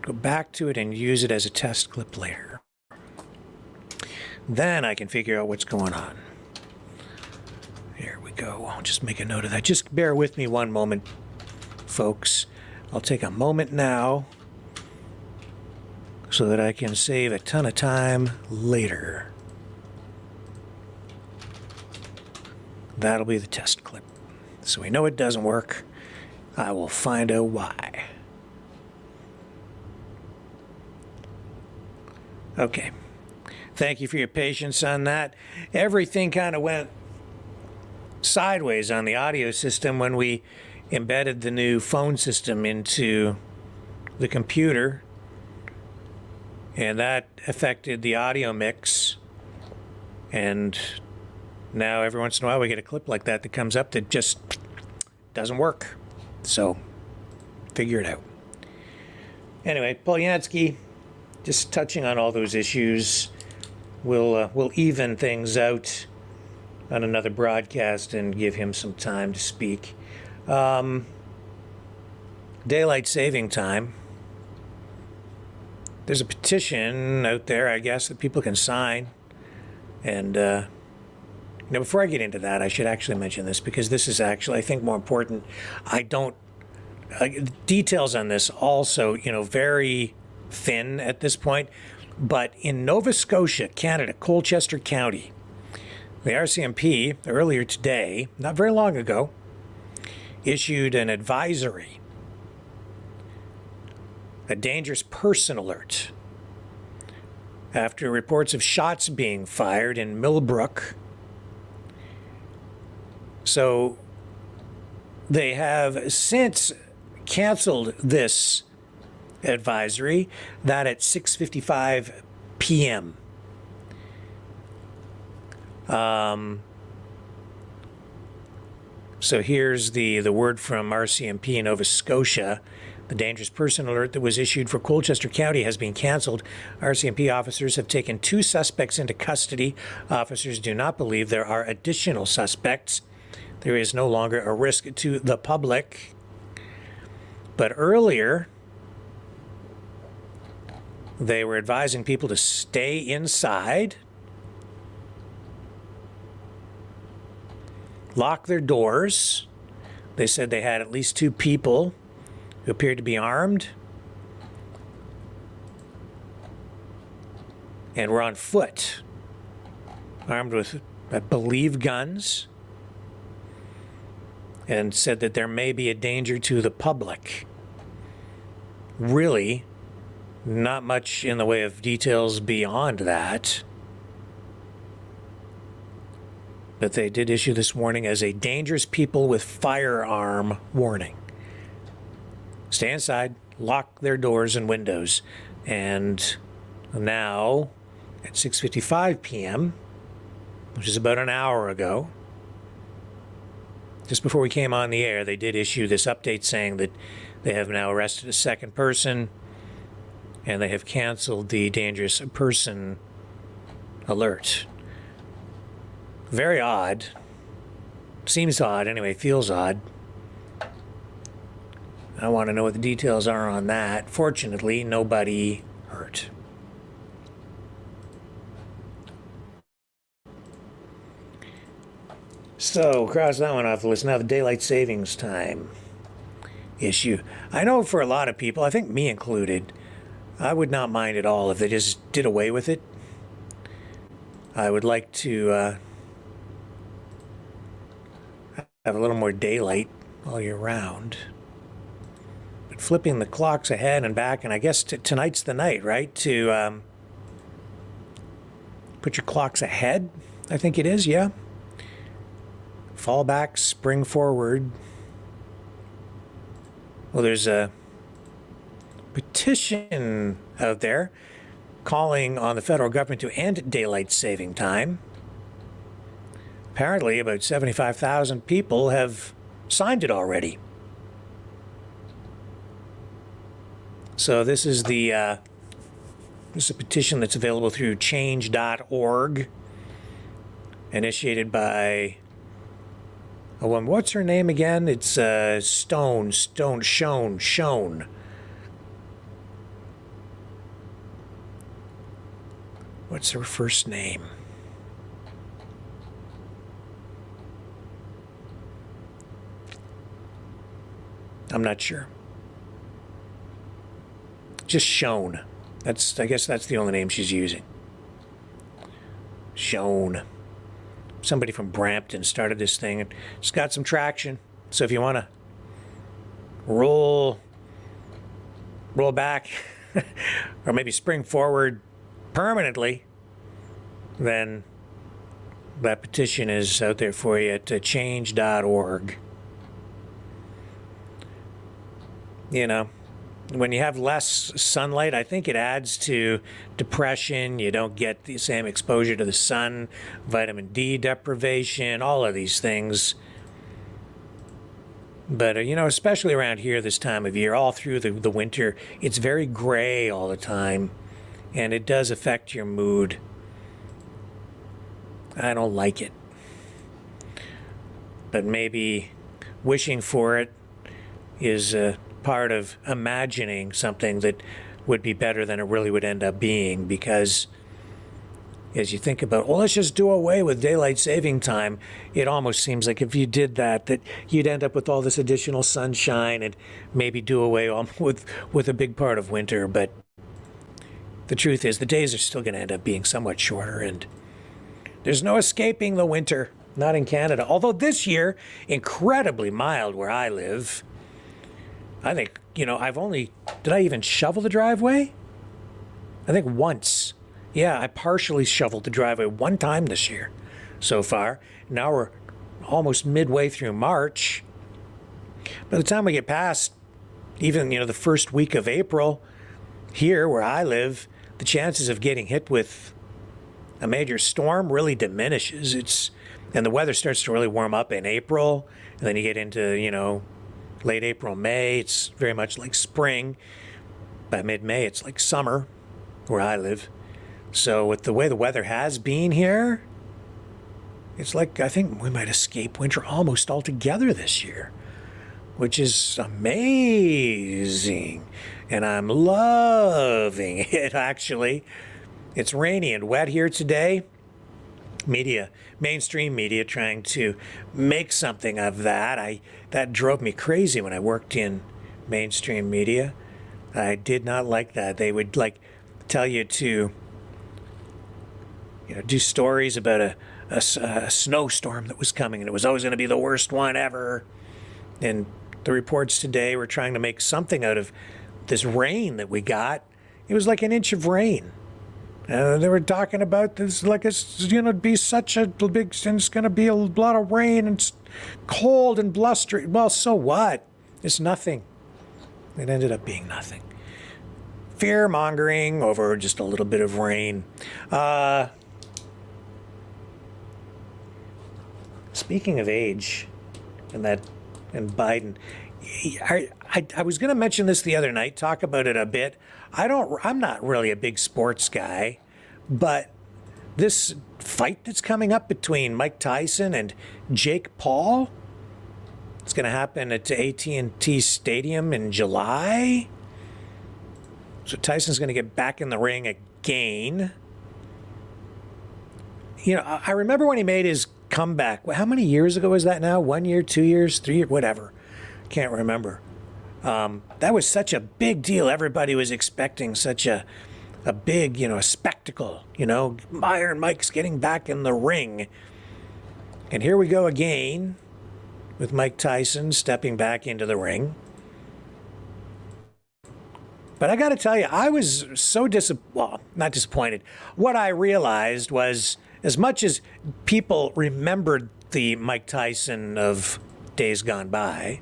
go back to it and use it as a test clip later. Then I can figure out what's going on. Here we go. I'll just make a note of that. Just bear with me one moment, folks. I'll take a moment now so that I can save a ton of time later. That'll be the test clip. So we know it doesn't work. I will find out why. Okay. Thank you for your patience on that. Everything kind of went sideways on the audio system when we embedded the new phone system into the computer, and that affected the audio mix. And now every once in a while we get a clip like that that comes up that just doesn't work. So figure it out. Anyway, Polyansky, just touching on all those issues. We'll even things out on another broadcast and give him some time to speak. Daylight saving time. There's a petition out there, I guess, that people can sign. And now, before I get into that, I should actually mention this, because this is actually, I think, more important. Details on this also, very thin at this point. But in Nova Scotia, Canada, Colchester County, the RCMP earlier today, not very long ago, issued an advisory, a dangerous person alert, after reports of shots being fired in Millbrook. So they have since canceled this advisory, that at 6:55 p.m. So here's the word from RCMP in Nova Scotia. The dangerous person alert that was issued for Colchester County has been canceled. RCMP officers have taken 2 suspects into custody. Officers do not believe there are additional suspects. There is no longer a risk to the public. But earlier, they were advising people to stay inside, lock their doors. They said they had at least 2 people who appeared to be armed and were on foot, armed with, I believe, guns, and said that there may be a danger to the public. Really, not much in the way of details beyond that. But they did issue this warning as a dangerous people with firearm warning. Stay inside, lock their doors and windows. And now, at 6:55 p.m., which is about an hour ago, just before we came on the air, they did issue this update saying that they have now arrested a second person and they have canceled the dangerous person alert. Very odd. Seems odd anyway, feels odd. I want to know what the details are on that. Fortunately, nobody hurt. So, cross that one off the list. Now the daylight savings time issue. I know for a lot of people, I think me included, I would not mind at all if they just did away with it. I would like to have a little more daylight all year round. But flipping the clocks ahead and back, and I guess tonight's the night, right? To put your clocks ahead, I think it is, yeah. Fall back, spring forward. Well, there's a petition out there calling on the federal government to end daylight saving time. Apparently, about 75,000 people have signed it already. So this is a petition that's available through change.org, initiated by a woman. What's her name again? It's Shone. What's her first name? I'm not sure. Just Shone. I guess that's the only name she's using. Shone. Somebody from Brampton started this thing, and it's got some traction. So if you want to roll back or maybe spring forward permanently, then that petition is out there for you at change.org. You know, when you have less sunlight, I think it adds to depression. You don't get the same exposure to the sun, vitamin D deprivation, all of these things. But, you know, especially around here this time of year, all through the winter, it's very gray all the time, and it does affect your mood. I don't like it. But maybe wishing for it is part of imagining something that would be better than it really would end up being, because as you think about, well, let's just do away with daylight saving time, it almost seems like if you did that you'd end up with all this additional sunshine and maybe do away with a big part of winter. But the truth is the days are still going to end up being somewhat shorter, and there's no escaping the winter, not in Canada. Although this year, incredibly mild where I live. I think, you know, did I even shovel the driveway? I think once. Yeah, I partially shoveled the driveway one time this year so far. Now we're almost midway through March. By the time we get past even, you know, the first week of April, here where I live, the chances of getting hit with a major storm really diminishes. And the weather starts to really warm up in April, and then you get into, you know, late April, May. It's very much like spring. By mid-May, it's like summer where I live. So with the way the weather has been here, it's like I think we might escape winter almost altogether this year, which is amazing. And I'm loving it, actually. It's rainy and wet here today. Mainstream media trying to make something of that. That drove me crazy when I worked in mainstream media. I did not like that. They would tell you to, you know, do stories about a snowstorm that was coming, and it was always going to be the worst one ever. And the reports today were trying to make something out of this rain that we got. It was like an inch of rain. They were talking about this like it's going to be such a big, and it's going to be a lot of rain and it's cold and blustery. Well, so what? It's nothing. It ended up being nothing. Fear mongering over just a little bit of rain. Speaking of age and Biden, I was going to mention this the other night, talk about it a bit. I'm not really a big sports guy, but this fight that's coming up between Mike Tyson and Jake Paul, it's going to happen at AT&T Stadium in July. So Tyson's going to get back in the ring again. You know, I remember when he made his comeback. How many years ago was that now? 1 year, 2 years, 3 years, whatever. Can't remember. That was such a big deal. Everybody was expecting such a big, a spectacle. Iron Mike's getting back in the ring. And here we go again with Mike Tyson stepping back into the ring. But I got to tell you, I was so not disappointed. What I realized was, as much as people remembered the Mike Tyson of days gone by,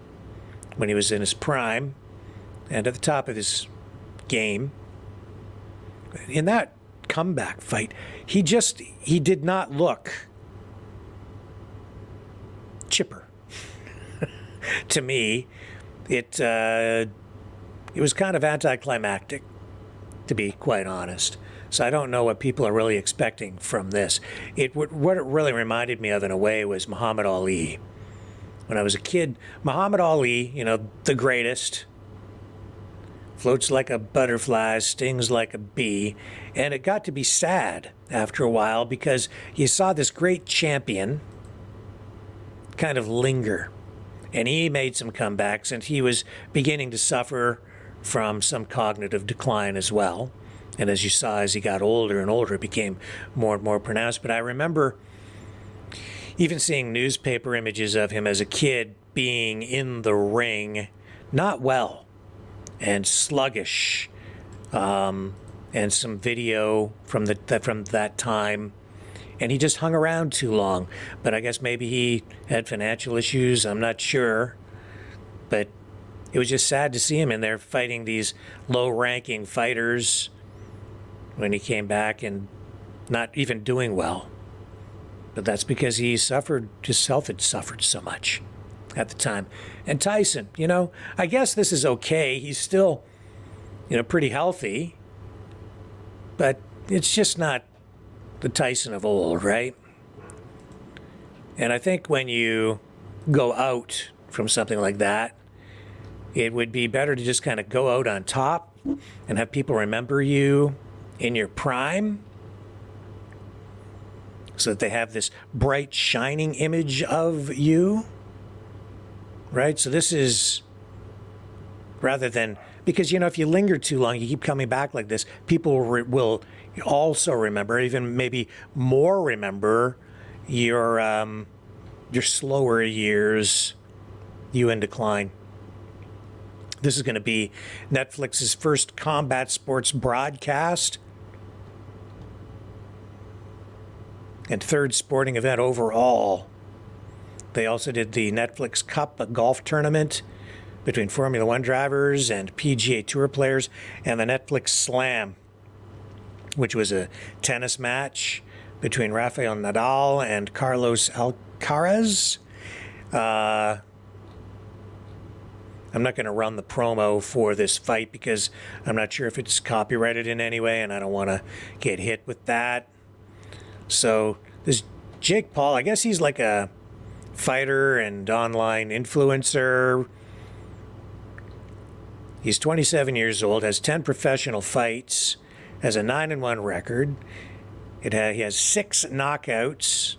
when he was in his prime and at the top of his game, in that comeback fight, he did not look chipper. To me, it was kind of anticlimactic, to be quite honest. So I don't know what people are really expecting from this. What it really reminded me of, in a way, was Muhammad Ali. When I was a kid, Muhammad Ali, the greatest, floats like a butterfly, stings like a bee, and it got to be sad after a while because you saw this great champion kind of linger. And he made some comebacks, and he was beginning to suffer from some cognitive decline as well. And as you saw, as he got older and older, it became more and more pronounced. But I remember even seeing newspaper images of him as a kid being in the ring, not well, and sluggish, and some video from that time. And he just hung around too long. But I guess maybe he had financial issues. I'm not sure. But it was just sad to see him in there fighting these low-ranking fighters when he came back and not even doing well. But that's because his health had suffered so much at the time. And Tyson, I guess this is okay. He's still, pretty healthy. But it's just not the Tyson of old, right? And I think when you go out from something like that, it would be better to just kind of go out on top and have people remember you in your prime, so that they have this bright, shining image of you, right? So this is, rather than, because, if you linger too long, you keep coming back like this, people will also remember, even maybe more remember, your slower years, you in decline. This is going to be Netflix's first combat sports broadcast and third sporting event overall. They also did the Netflix Cup, a golf tournament between Formula One drivers and PGA Tour players, and the Netflix Slam, which was a tennis match between Rafael Nadal and Carlos Alcaraz. I'm not going to run the promo for this fight because I'm not sure if it's copyrighted in any way, and I don't want to get hit with that. So this Jake Paul, I guess he's like a fighter and online influencer. He's 27 years old, has 10 professional fights, has a 9-1 record. He has 6 knockouts.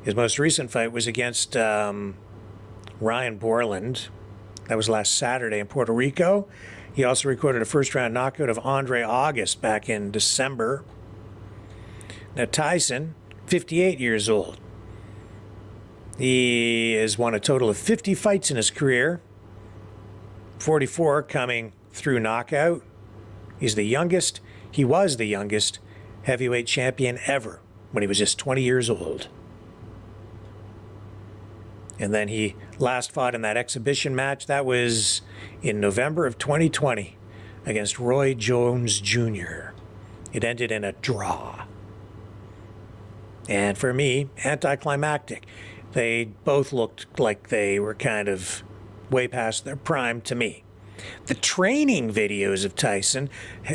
His most recent fight was against Ryan Borland. That was last Saturday in Puerto Rico. He also recorded a first-round knockout of Andre August back in December. Now Tyson, 58 years old. He has won a total of 50 fights in his career, 44 coming through knockout. He was the youngest heavyweight champion ever when he was just 20 years old. And then he last fought in that exhibition match. That was in November of 2020 against Roy Jones Jr. It ended in a draw. And for me, anticlimactic. They both looked like they were kind of way past their prime to me. The training videos of Tyson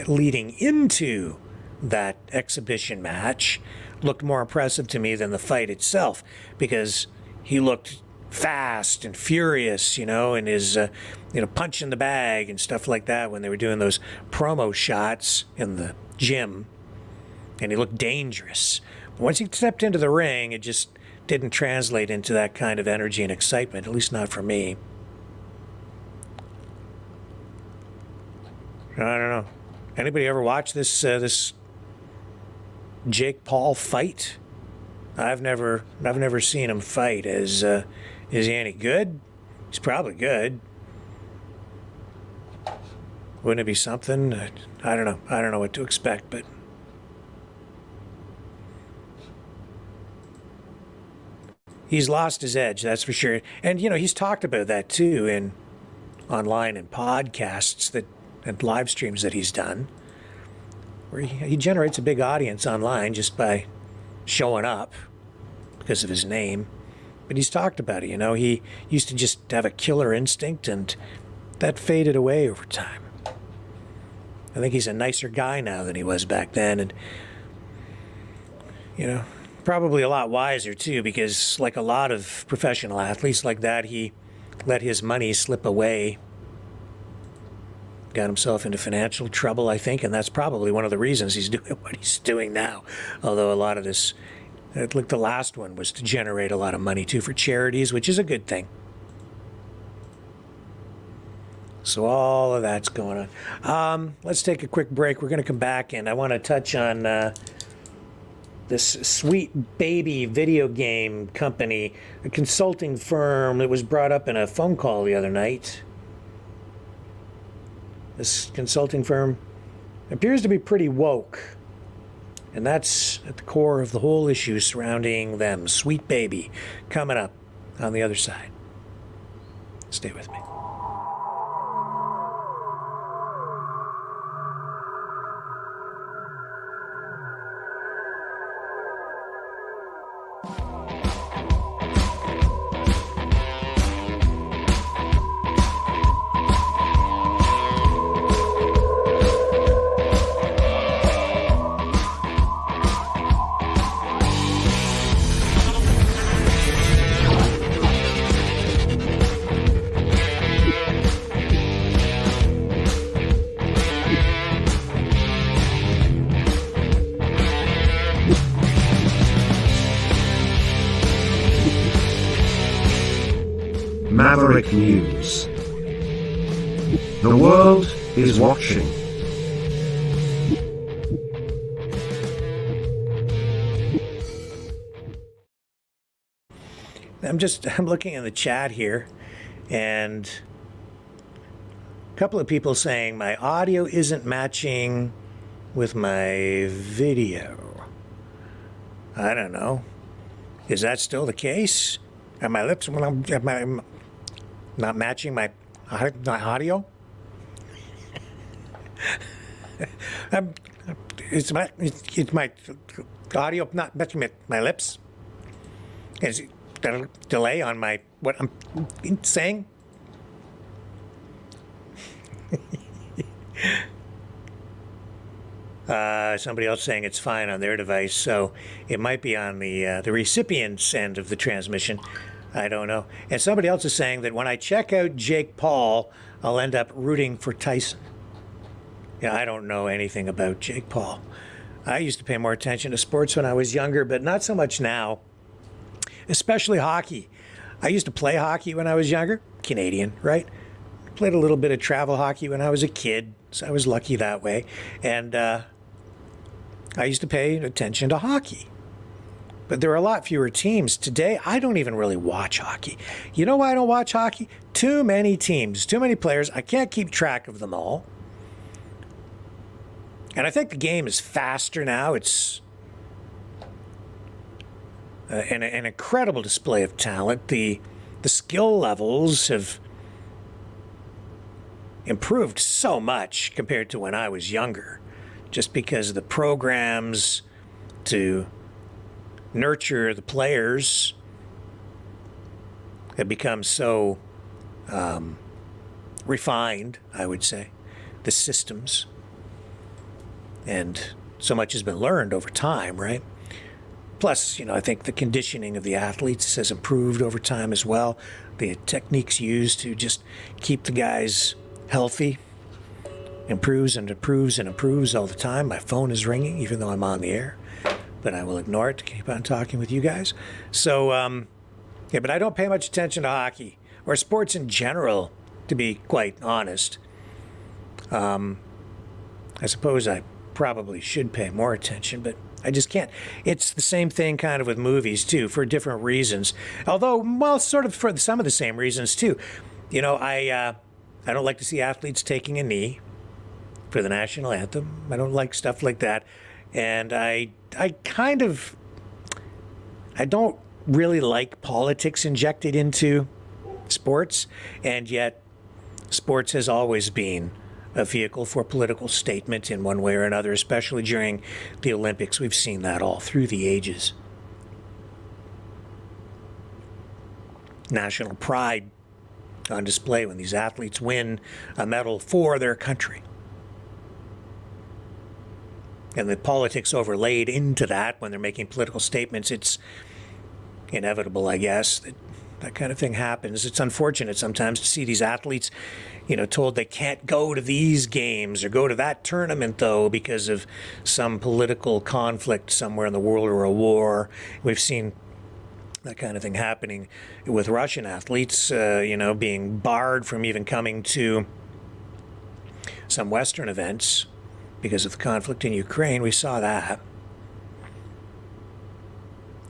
leading into that exhibition match looked more impressive to me than the fight itself, because he looked fast and furious, and his, punching the bag and stuff like that when they were doing those promo shots in the gym. And he looked dangerous. But once he stepped into the ring, it just didn't translate into that kind of energy and excitement, at least not for me. I don't know. Anybody ever watch this Jake Paul fight? I've never seen him fight. Is he any good? He's probably good. Wouldn't it be something? I don't know. I don't know what to expect, but he's lost his edge, that's for sure. And he's talked about that too in online and podcasts and live streams that he's done, where he generates a big audience online just by showing up because of his name. But he's talked about it, he used to just have a killer instinct, and that faded away over time. I think he's a nicer guy now than he was back then, and probably a lot wiser too, because like a lot of professional athletes like that, he let his money slip away. Got himself into financial trouble, I think, and that's probably one of the reasons he's doing what he's doing now. Although a lot of this, like the last one, was to generate a lot of money too for charities, which is a good thing. So all of that's going on. Let's take a quick break. We're going to come back, and I want to touch on this Sweet Baby video game company, a consulting firm that was brought up in a phone call the other night. This consulting firm appears to be pretty woke, and that's at the core of the whole issue surrounding them. Sweet Baby, coming up on the other side. Stay with me. Maverick News. The world is watching. I'm looking in the chat here, and a couple of people saying my audio isn't matching with my video. I don't know. Is that still the case? Are my lips not matching my audio? It's my audio not matching my lips? Is it a delay on what I'm saying? Somebody else saying it's fine on their device, so it might be on the recipient's end of the transmission. I don't know. And somebody else is saying that when I check out Jake Paul, I'll end up rooting for Tyson. Yeah, I don't know anything about Jake Paul. I used to pay more attention to sports when I was younger, but not so much now. Especially hockey. I used to play hockey when I was younger. Canadian, right? Played a little bit of travel hockey when I was a kid, so I was lucky that way. And I used to pay attention to hockey. But there are a lot fewer teams. Today, I don't even really watch hockey. You know why I don't watch hockey? Too many teams, too many players. I can't keep track of them all. And I think the game is faster now. It's an incredible display of talent. The skill levels have improved so much compared to when I was younger, just because of the programs to nurture the players have become so refined, I would say, the systems, and so much has been learned over time, right? Plus, I think the conditioning of the athletes has improved over time as well. The techniques used to just keep the guys healthy improves and improves and improves all the time. My phone is ringing, even though I'm on the air, but I will ignore it to keep on talking with you guys. So, yeah, but I don't pay much attention to hockey or sports in general, to be quite honest. I suppose I probably should pay more attention, but I just can't. It's the same thing kind of with movies, too, for different reasons. Although, well, sort of for some of the same reasons, too. I don't like to see athletes taking a knee for the national anthem. I don't like stuff like that. And I don't really like politics injected into sports. And yet, sports has always been a vehicle for political statement in one way or another, especially during the Olympics. We've seen that all through the ages. National pride on display when these athletes win a medal for their country. And the politics overlaid into that when they're making political statements, it's inevitable, I guess, that kind of thing happens. It's unfortunate sometimes to see these athletes, told they can't go to these games or go to that tournament, though, because of some political conflict somewhere in the world or a war. We've seen that kind of thing happening with Russian athletes, being barred from even coming to some Western events because of the conflict in Ukraine. We saw that.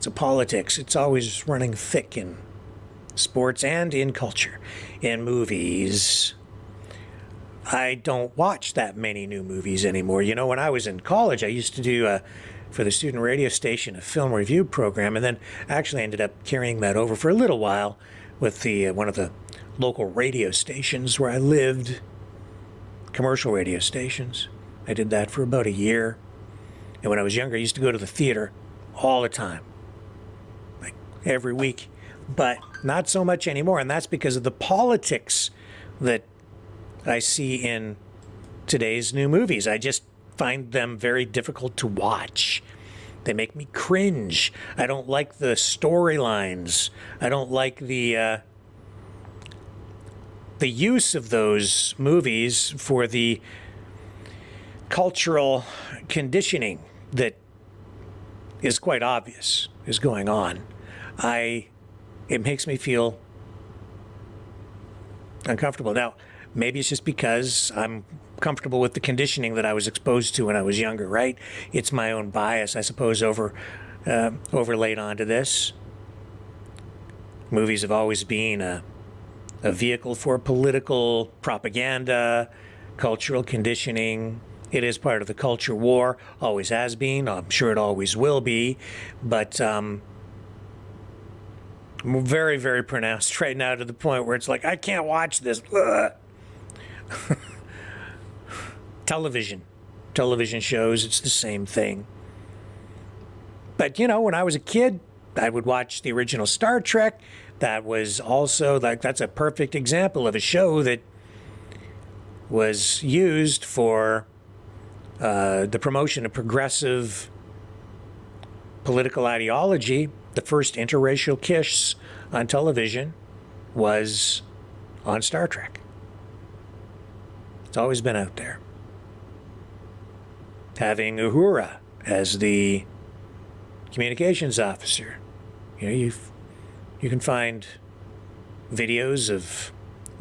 So politics, it's always running thick in sports and in culture, in movies. I don't watch that many new movies anymore. When I was in college, I used to do, for the student radio station, a film review program, and then actually ended up carrying that over for a little while with one of the local radio stations where I lived, commercial radio stations. I did that for about a year. And when I was younger, I used to go to the theater all the time, like every week. But not so much anymore, and that's because of the politics that I see in today's new movies. I just find them very difficult to watch. They make me cringe. I don't like the storylines. I don't like the use of those movies for the cultural conditioning that is quite obvious is going on. It makes me feel uncomfortable. Now, maybe it's just because I'm comfortable with the conditioning that I was exposed to when I was younger, right? It's my own bias, I suppose, overlaid onto this. Movies have always been a vehicle for political propaganda, cultural conditioning. It is part of the culture war, always has been. I'm sure it always will be. But very, very pronounced right now to the point where it's like, I can't watch this. Television shows, it's the same thing. But, when I was a kid, I would watch the original Star Trek. That was also, that's a perfect example of a show that was used for the promotion of progressive political ideology. The first interracial kiss on television was on Star Trek. It's always been out there. Having Uhura as the communications officer. You can find videos of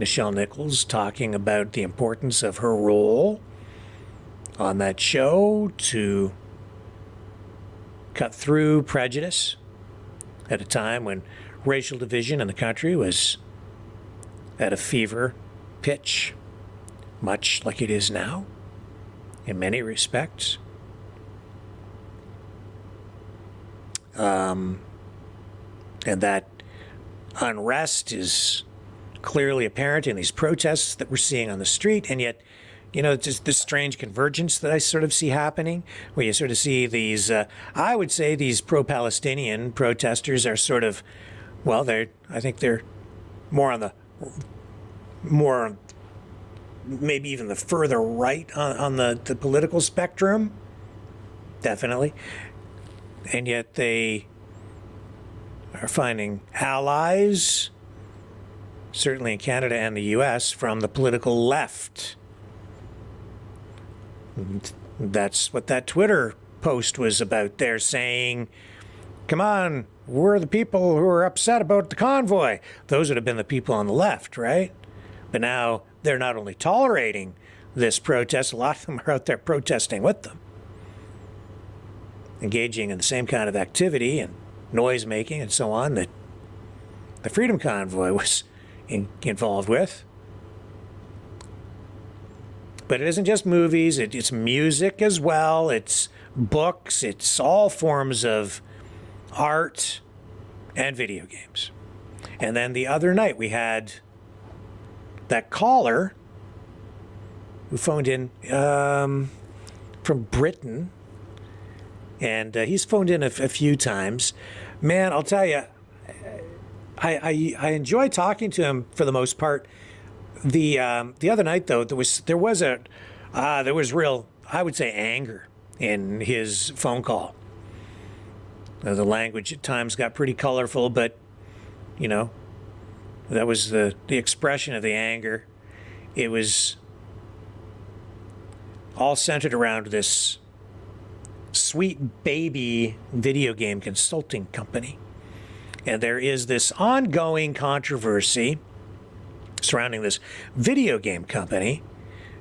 Nichelle Nichols talking about the importance of her role on that show to cut through prejudice at a time when racial division in the country was at a fever pitch, much like it is now, in many respects. And that unrest is clearly apparent in these protests that we're seeing on the street, and yet, it's just this strange convergence that I sort of see happening, where you sort of see these, I would say these pro-Palestinian protesters are sort of, well, I think they're more on the more maybe even the further right on the political spectrum, definitely, and yet they are finding allies, certainly in Canada and the US, from the political left. And that's what that Twitter post was about. They're saying, come on, we're the people who are upset about the convoy. Those would have been the people on the left, right? But now they're not only tolerating this protest, a lot of them are out there protesting with them, engaging in the same kind of activity and noise making and so on that the Freedom Convoy was involved with. But it isn't just movies, it's music as well, it's books, it's all forms of art and video games. And then the other night we had that caller who phoned in from Britain, and he's phoned in a few times. Man, I'll tell you, I enjoy talking to him for the most part. The other night though, there was real, I would say, anger in his phone call. The language at times got pretty colorful, but you know, that was the expression of the anger. It was all centered around this Sweet Baby video game consulting company. And there is this ongoing controversy surrounding this video game company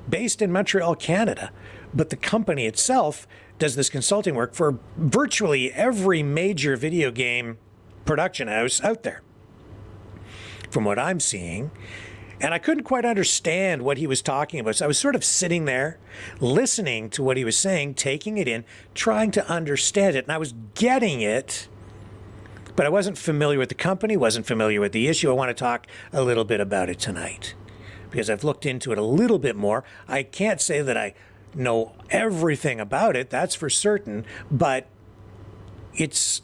based in Montreal, Canada. But the company itself does this consulting work for virtually every major video game production house out there, from what I'm seeing. And I couldn't quite understand what he was talking about. So I was sort of sitting there, listening to what he was saying, taking it in, trying to understand it. And I was getting it, but I wasn't familiar with the company, wasn't familiar with the issue. I want to talk a little bit about it tonight because I've looked into it a little bit more. I can't say that I know everything about it, that's for certain, but it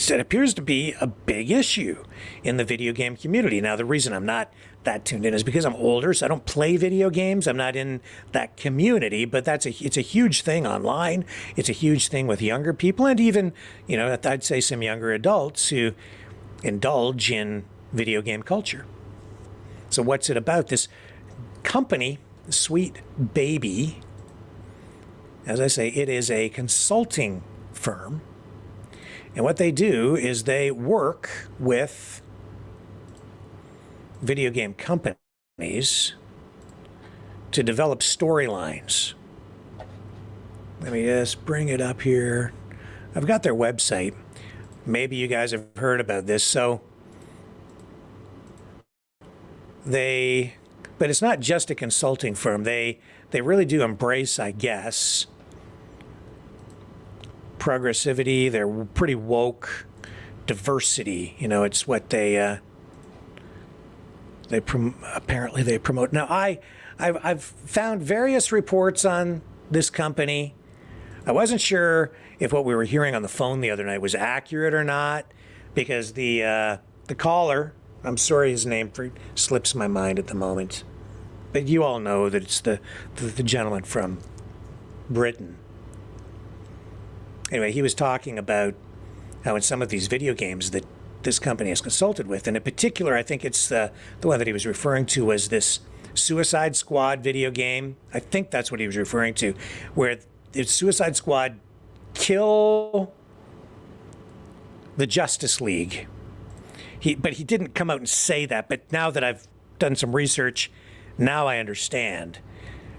appears to be a big issue in the video game community. Now, the reason I'm not that tuned in is because I'm older, so I don't play video games. I'm not in that community, but it's a huge thing online. It's a huge thing with younger people and even, you know, I'd say some younger adults who indulge in video game culture. So what's it about? This company, Sweet Baby, as I say, it is a consulting firm. And what they do is they work with video game companies to develop storylines. Let me just bring it up here. I've got their website. Maybe you guys have heard about this. So but it's not just a consulting firm. They really do embrace, I guess, progressivity. They're pretty woke. Diversity, you know, it's what they apparently promote. Now, I've found various reports on this company. I wasn't sure if what we were hearing on the phone the other night was accurate or not, because the caller, I'm sorry, his name slips my mind at the moment, but you all know that it's the gentleman from Britain. Anyway, he was talking about how in some of these video games that this company has consulted with, and in particular, I think it's the one that he was referring to was this Suicide Squad video game. I think that's what he was referring to, where the Suicide Squad kill the Justice League. But he didn't come out and say that. But now that I've done some research, now I understand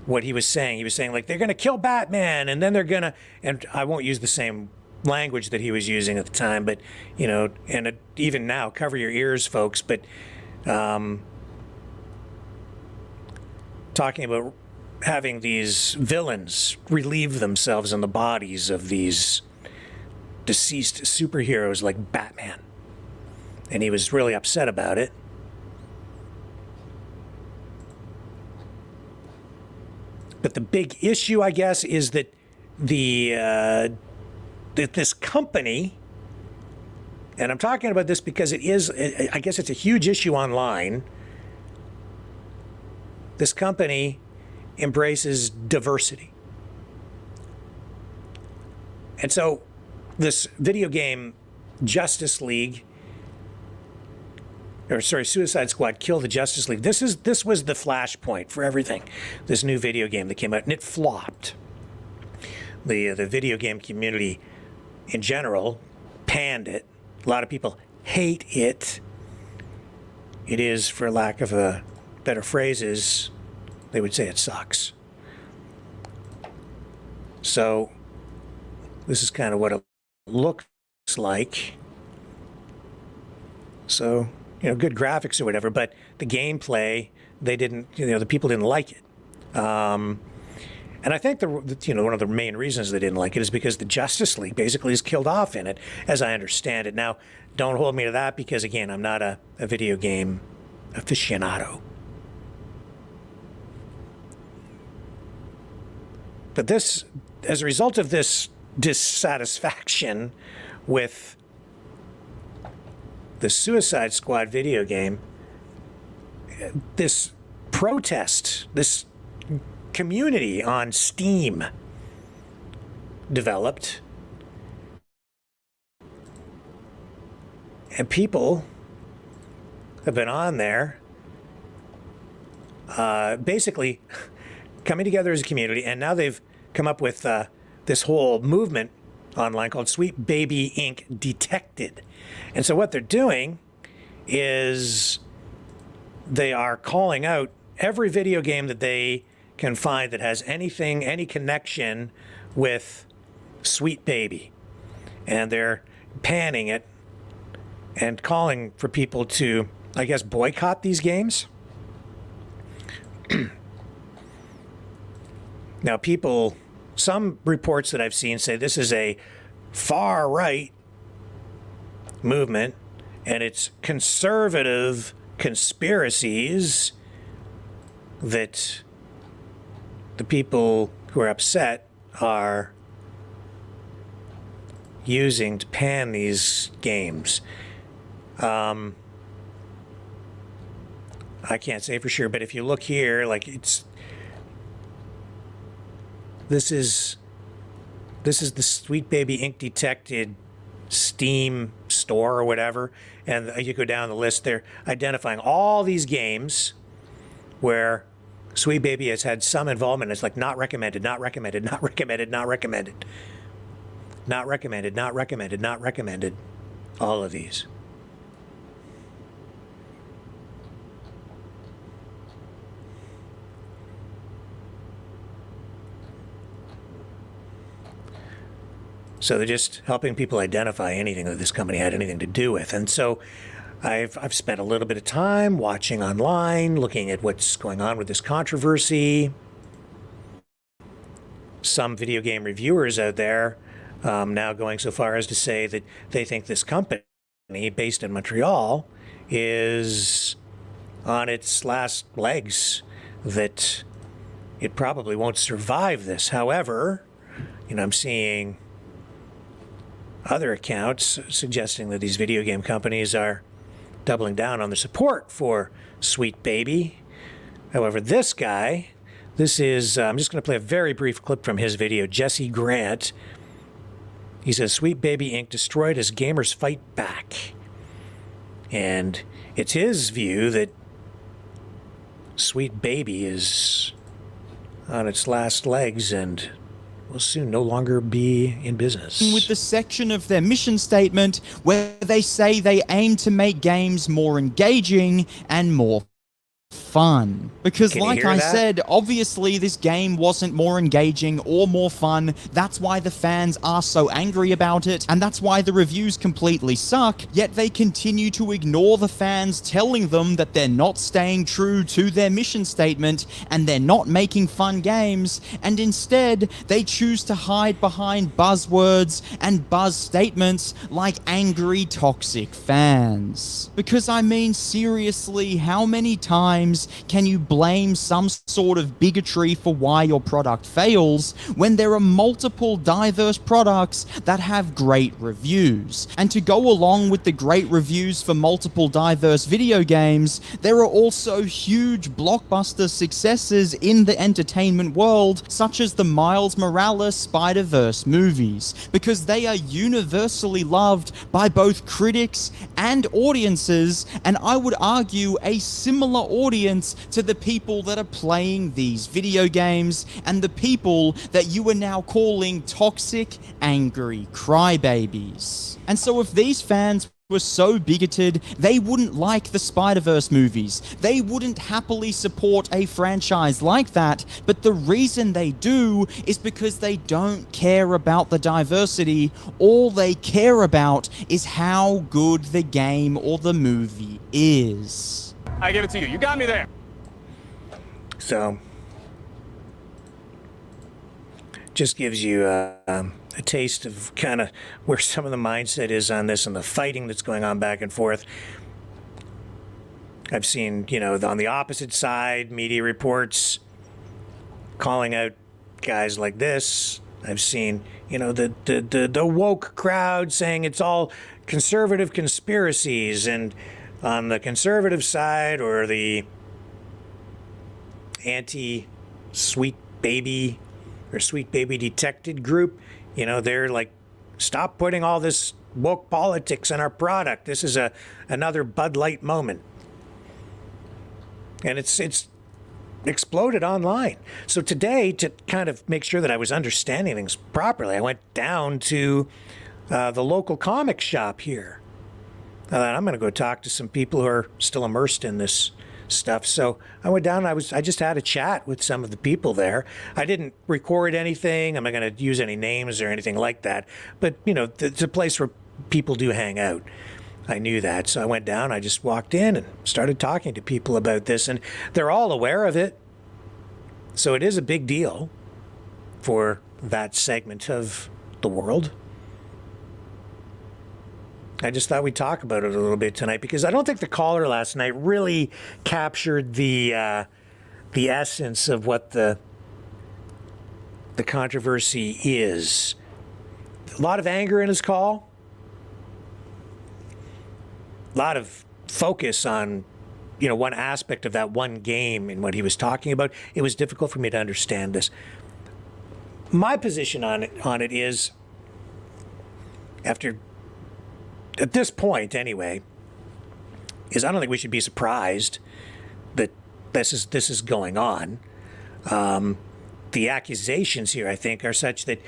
what he was saying. He was saying, like, they're going to kill Batman, and then they're going to, and I won't use the same language that he was using at the time, but, you know, and even now, cover your ears, folks, but talking about having these villains relieve themselves in the bodies of these deceased superheroes like Batman. And he was really upset about it. But the big issue, I guess, is that that this company And I'm talking about this because it is, I guess it's a huge issue online. This company embraces diversity. And so this video game Justice League, or sorry, Suicide Squad Kill the Justice League. This was the flashpoint for everything. This new video game that came out, and it flopped. The video game community in general panned it. A lot of people hate it. It is, for lack of a better phrases, they would say it sucks. So this is kind of what it looks like. So, you know, good graphics or whatever, but the gameplay, they didn't, you know, the people didn't like it. And I think one of the main reasons they didn't like it is because the Justice League basically is killed off in it, as I understand it. Now, don't hold me to that because, again, I'm not a video game aficionado. But this, as a result of this dissatisfaction with the Suicide Squad video game, this protest, this community on Steam developed, and people have been on there basically coming together as a community, and now they've come up with this whole movement online called Sweet Baby Inc. Detected. And so what they're doing is they are calling out every video game that they can find that has anything, any connection with Sweet Baby. And they're panning it and calling for people to, I guess, boycott these games. Now, some reports that I've seen say this is a far-right movement, and it's conservative conspiracies that the people who are upset are using to pan these games. I can't say for sure, but if you look here, like this is the Sweet Baby Inc. Detected Steam store or whatever, and you go down the list, they're identifying all these games where Sweet Baby has had some involvement. It's like not recommended, not recommended, not recommended, not recommended, not recommended, not recommended, not recommended, all of these. So they're just helping people identify anything that this company had anything to do with. And so I've spent a little bit of time watching online, looking at what's going on with this controversy. Some video game reviewers out there now going so far as to say that they think this company, based in Montreal, is on its last legs, that it probably won't survive this. However, I'm seeing other accounts suggesting that these video game companies are doubling down on the support for Sweet Baby. However, this guy, I'm just going to play a very brief clip from his video, Jesse Grant. He says, Sweet Baby Inc. destroyed as gamers fight back. And it's his view that Sweet Baby is on its last legs and will soon no longer be in business. With the section of their mission statement where they say they aim to make games more engaging and more fun. Because like I said, obviously this game wasn't more engaging or more fun. That's why the fans are so angry about it, and that's why the reviews completely suck, yet they continue to ignore the fans telling them that they're not staying true to their mission statement and they're not making fun games, and instead they choose to hide behind buzzwords and buzz statements like angry, toxic fans. Because I mean, seriously, how many times times can you blame some sort of bigotry for why your product fails when there are multiple diverse products that have great reviews? And to go along with the great reviews for multiple diverse video games, there are also huge blockbuster successes in the entertainment world, such as the Miles Morales Spider-Verse movies, because they are universally loved by both critics and audiences, and I would argue a similar audience to the people that are playing these video games and the people that you are now calling toxic, angry crybabies. And so if these fans were so bigoted, they wouldn't like the Spider-Verse movies. They wouldn't happily support a franchise like that, but the reason they do is because they don't care about the diversity. All they care about is how good the game or the movie is. I give it to you. You got me there. So, just gives you a taste of kind of where some of the mindset is on this and the fighting that's going on back and forth. I've seen, on the opposite side, media reports calling out guys like this. I've seen, the woke crowd saying it's all conservative conspiracies, and on the conservative side, or the anti-sweet baby or sweet baby detected group, they're like, stop putting all this woke politics in our product. This is another Bud Light moment. And it's exploded online. So today, to kind of make sure that I was understanding things properly, I went down to the local comic shop here. I'm going to go talk to some people who are still immersed in this stuff. So I went down and I just had a chat with some of the people there. I didn't record anything. I'm not going to use any names or anything like that. But, it's a place where people do hang out. I knew that. So I went down, I just walked in and started talking to people about this, and they're all aware of it. So it is a big deal for that segment of the world. I just thought we'd talk about it a little bit tonight, because I don't think the caller last night really captured the essence of what the controversy is. A lot of anger in his call. A lot of focus on, one aspect of that one game and what he was talking about. It was difficult for me to understand this. My position on it is, at this point anyway, is I don't think we should be surprised that this is going on. The accusations here, I think, are such that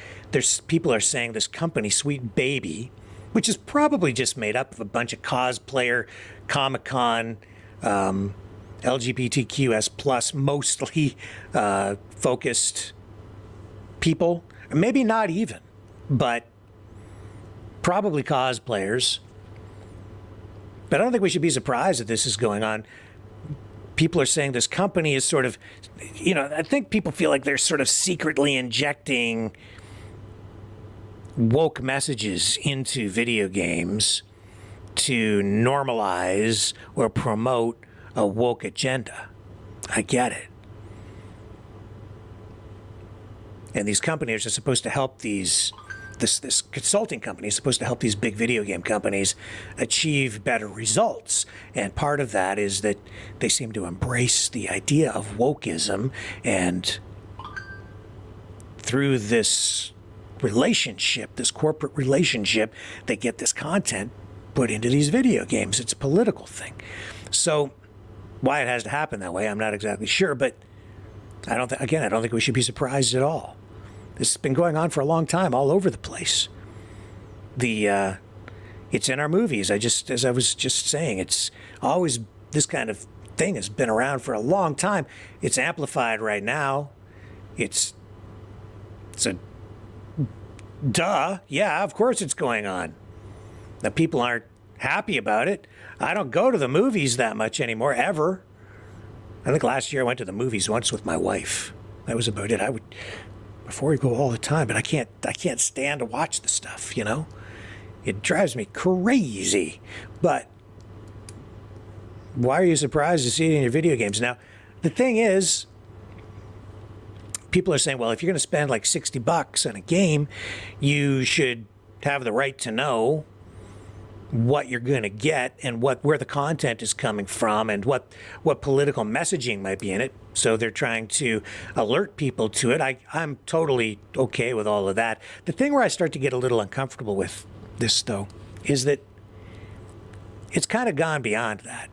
people are saying this company, Sweet Baby, which is probably just made up of a bunch of cosplayer, Comic-Con, LGBTQS plus mostly focused people, or maybe not even, but probably cosplayers. But I don't think we should be surprised that this is going on. People are saying this company is sort of, I think people feel like they're sort of secretly injecting woke messages into video games to normalize or promote a woke agenda. I get it. And these companies are supposed to help this consulting company is supposed to help these big video game companies achieve better results. And part of that is that they seem to embrace the idea of wokeism, and through this relationship, this corporate relationship, they get this content put into these video games. It's a political thing. So why it has to happen that way, I'm not exactly sure, but I don't think we should be surprised at all. This has been going on for a long time, all over the place. It's in our movies. As I was just saying, it's always, this kind of thing has been around for a long time. It's amplified right now. It's a duh. Yeah, of course it's going on. The people aren't happy about it. I don't go to the movies that much anymore, ever. I think last year I went to the movies once with my wife. That was about it. Before we go all the time, but I can't stand to watch the stuff, It drives me crazy. But why are you surprised to see it in your video games? Now, the thing is, people are saying, well, if you're going to spend like $60 on a game, you should have the right to know what you're going to get and where the content is coming from and what political messaging might be in it. So they're trying to alert people to it. I'm totally okay with all of that. The thing where I start to get a little uncomfortable with this, though, is that it's kind of gone beyond that.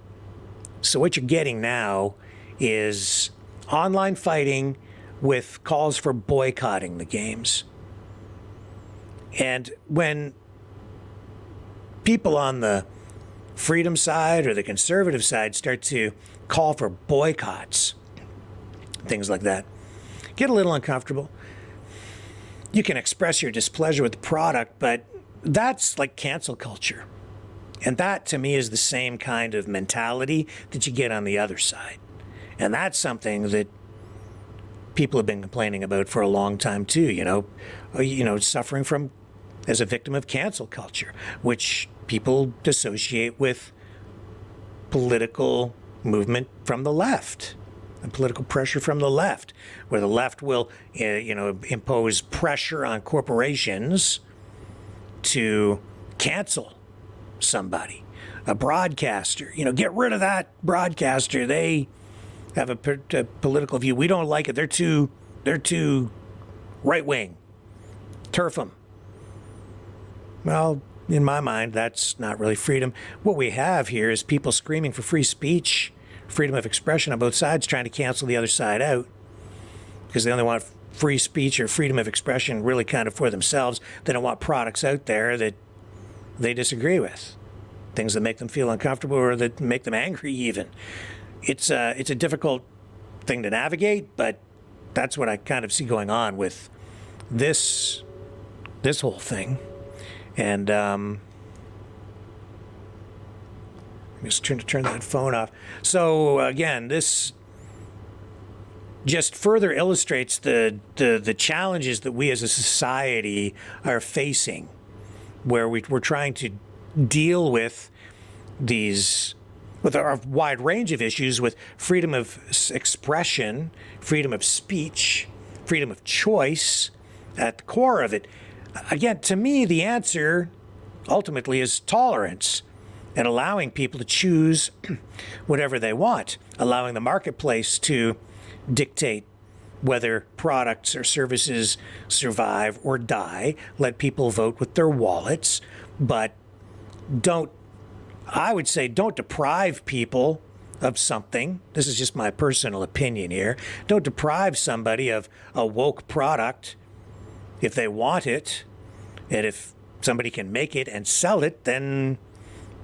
So what you're getting now is online fighting with calls for boycotting the games. And when people on the freedom side or the conservative side start to call for boycotts, things like that, get a little uncomfortable. You can express your displeasure with the product, but that's like cancel culture. And that, to me, is the same kind of mentality that you get on the other side. And that's something that people have been complaining about for a long time, too, suffering from as a victim of cancel culture, which people dissociate with political movement from the left and political pressure from the left, where the left will, impose pressure on corporations to cancel somebody, a broadcaster. Get rid of that broadcaster. They have a political view. We don't like it. They're too right wing. Turf them. Well, in my mind, that's not really freedom. What we have here is people screaming for free speech, freedom of expression on both sides, trying to cancel the other side out because they only want free speech or freedom of expression really kind of for themselves. They don't want products out there that they disagree with, things that make them feel uncomfortable or that make them angry even. It's a difficult thing to navigate, but that's what I kind of see going on with this whole thing. And just turn that phone off. So again, this just further illustrates the challenges that we as a society are facing, where we're trying to deal with with our wide range of issues, with freedom of expression, freedom of speech, freedom of choice at the core of it. Again, to me, the answer ultimately is tolerance and allowing people to choose whatever they want, allowing the marketplace to dictate whether products or services survive or die. Let people vote with their wallets, but don't deprive people of something. This is just my personal opinion here. Don't deprive somebody of a woke product if they want it. And if somebody can make it and sell it, then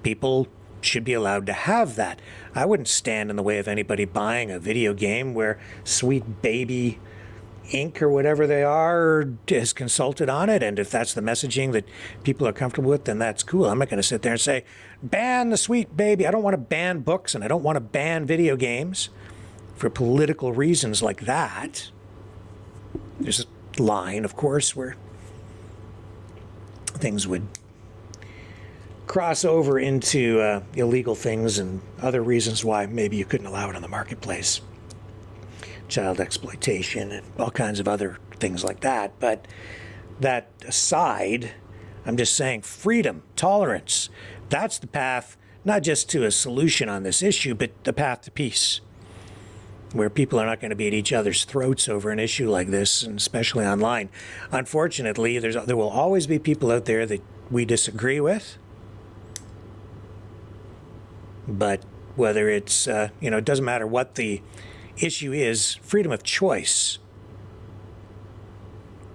people should be allowed to have that. I wouldn't stand in the way of anybody buying a video game where Sweet Baby Inc. or whatever they are is consulted on it. And if that's the messaging that people are comfortable with, then that's cool. I'm not going to sit there and say, ban the Sweet Baby. I don't want to ban books and I don't want to ban video games for political reasons like that. There's a line, of course, where things would cross over into illegal things and other reasons why maybe you couldn't allow it on the marketplace. Child exploitation and all kinds of other things like that. But that aside, I'm just saying freedom, tolerance, that's the path, not just to a solution on this issue, but the path to peace, where people are not going to be at each other's throats over an issue like this, and especially online. Unfortunately, there will always be people out there that we disagree with. But whether it's, it doesn't matter what the issue is, freedom of choice,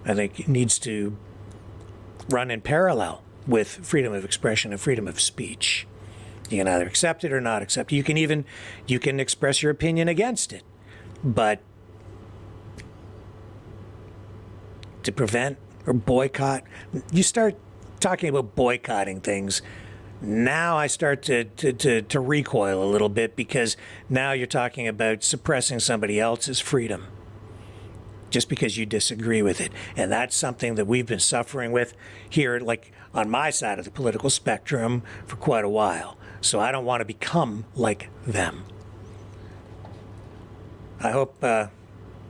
I think, it needs to run in parallel with freedom of expression and freedom of speech. You can either accept it or not accept it. You can express your opinion against it. But to prevent or boycott, you start talking about boycotting things. Now I start to recoil a little bit, because now you're talking about suppressing somebody else's freedom just because you disagree with it. And that's something that we've been suffering with here, like on my side of the political spectrum, for quite a while. So I don't want to become like them. I hope,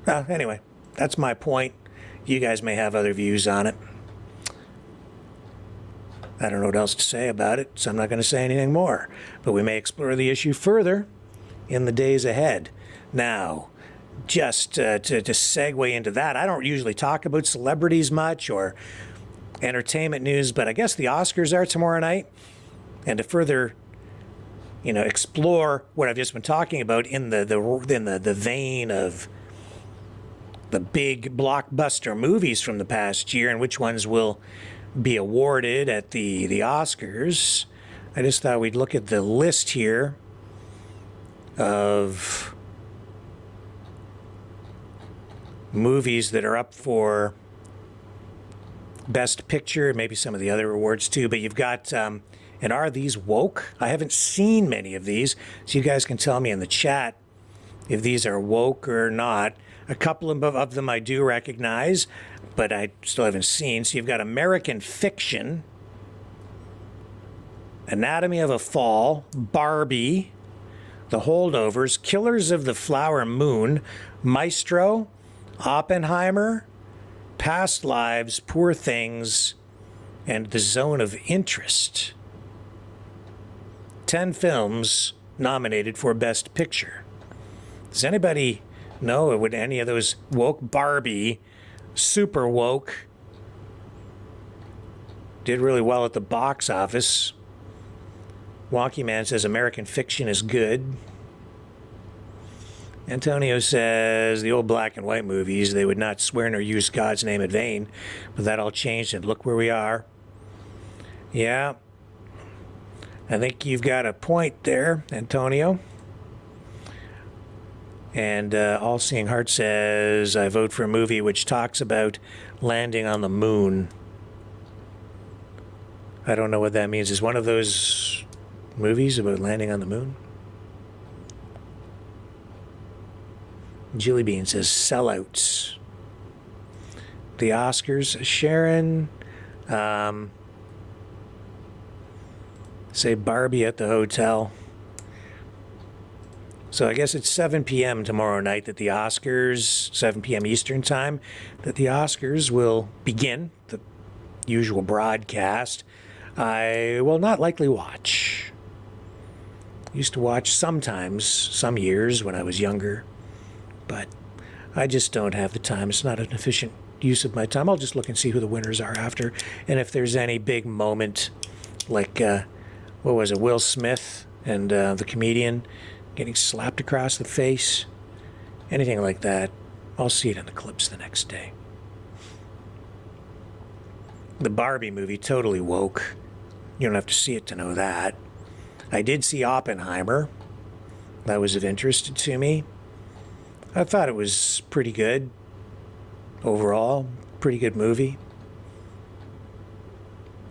anyway, that's my point. You guys may have other views on it. I don't know what else to say about it, so I'm not going to say anything more. But we may explore the issue further in the days ahead. Now, just to segue into that, I don't usually talk about celebrities much or entertainment news, but I guess the Oscars are tomorrow night. And to further, explore what I've just been talking about in the vein of the big blockbuster movies from the past year and which ones will be awarded at the Oscars, I just thought we'd look at the list here of movies that are up for Best Picture, maybe some of the other awards too, but you've got, and are these woke? I haven't seen many of these, so you guys can tell me in the chat if these are woke or not. A couple of them I do recognize, but I still haven't seen. So you've got American Fiction, Anatomy of a Fall, Barbie, The Holdovers, Killers of the Flower Moon, Maestro, Oppenheimer, Past Lives, Poor Things, and The Zone of Interest. 10 films nominated for Best Picture. Does anybody know, would any of those woke? Barbie, super woke, did really well at the box office. Wonky Man says American Fiction is good. Antonio says the old black and white movies, they would not swear nor use God's name in vain, but that all changed and look where we are. Yeah, I think you've got a point there, Antonio. And All Seeing Heart says, I vote for a movie which talks about landing on the moon. I don't know what that means. Is one of those movies about landing on the moon? Jilly Bean says, Sellouts. The Oscars, Sharon. Say Barbie at the Hotel. So I guess it's 7 p.m. tomorrow night that the Oscars, 7 p.m. Eastern time, that the Oscars will begin the usual broadcast. I will not likely watch. Used to watch sometimes, some years when I was younger, but I just don't have the time. It's not an efficient use of my time. I'll just look and see who the winners are after, and if there's any big moment, like, what was it, Will Smith and the comedian getting slapped across the face, anything like that, I'll see it in the clips the next day. The Barbie movie, totally woke. You don't have to see it to know that. I did see Oppenheimer. That was of interest to me. I thought it was pretty good overall, pretty good movie.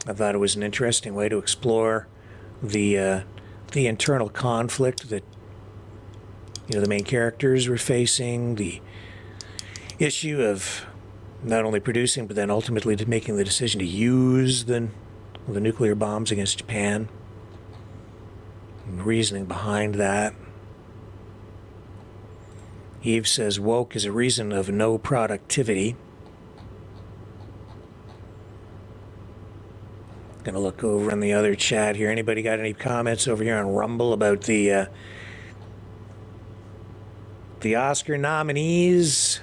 I thought it was an interesting way to explore the internal conflict that the main characters were facing, the issue of not only producing but then ultimately making the decision to use the nuclear bombs against Japan, and the reasoning behind that. Eve says woke is a reason of no productivity. Gonna look over in the other chat here. Anybody got any comments over here on Rumble about the Oscar nominees?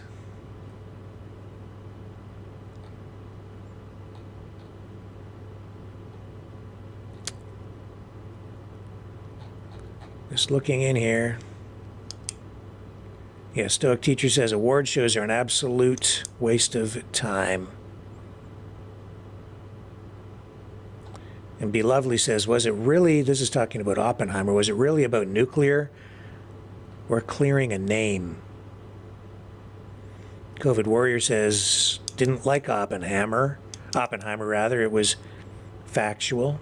Just looking in here. Yeah, Stoic Teacher says award shows are an absolute waste of time. And Be Lovely says, was it really, this is talking about Oppenheimer, was it really about nuclear or clearing a name? COVID Warrior says, didn't like Oppenheimer, it was factual.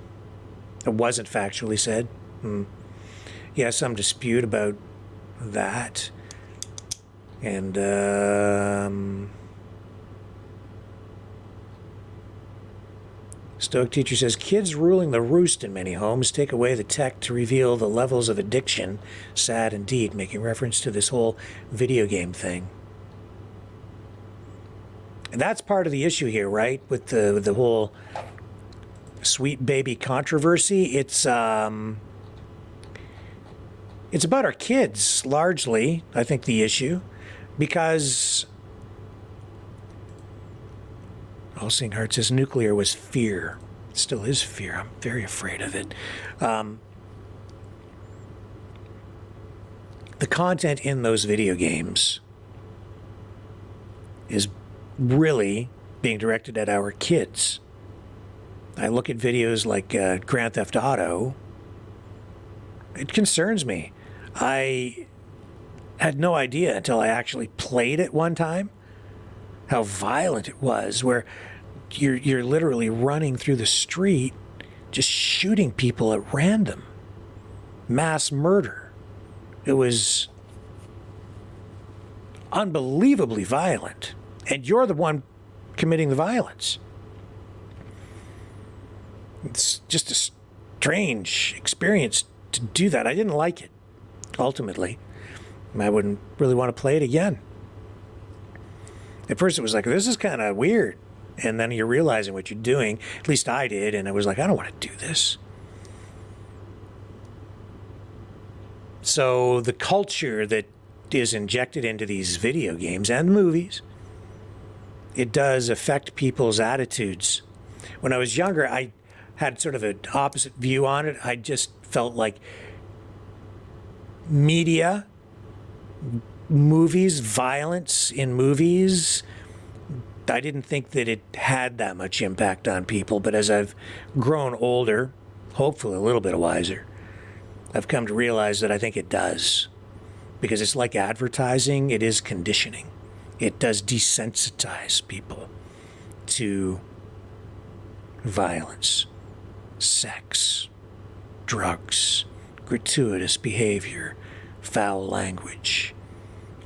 It wasn't factual, he said. Yeah, some dispute about that. And Stoic teacher says, kids ruling the roost in many homes take away the tech to reveal the levels of addiction. Sad indeed, making reference to this whole video game thing. And that's part of the issue here, right? With the whole sweet baby controversy. It's about our kids, largely, I think, the issue. Because All Seeing Heart says nuclear was fear. It still is fear. I'm very afraid of it. The content in those video games is really being directed at our kids. I look at videos like Grand Theft Auto. It concerns me. I had no idea until I actually played it one time how violent it was, where you're literally running through the street just shooting people at random. Mass murder. It was unbelievably violent. And you're the one committing the violence. It's just a strange experience to do that. I didn't like it, ultimately. I wouldn't really want to play it again. At first it was like, this is kind of weird. And then you're realizing what you're doing. At least I did. And I was like, I don't want to do this. So the culture that is injected into these video games and movies, it does affect people's attitudes. When I was younger, I had sort of an opposite view on it. I just felt like media, movies, violence in movies, I didn't think that it had that much impact on people. But as I've grown older, hopefully a little bit wiser, I've come to realize that I think it does. Because it's like advertising, it is conditioning. It does desensitize people to violence, sex, drugs, gratuitous behavior, foul language,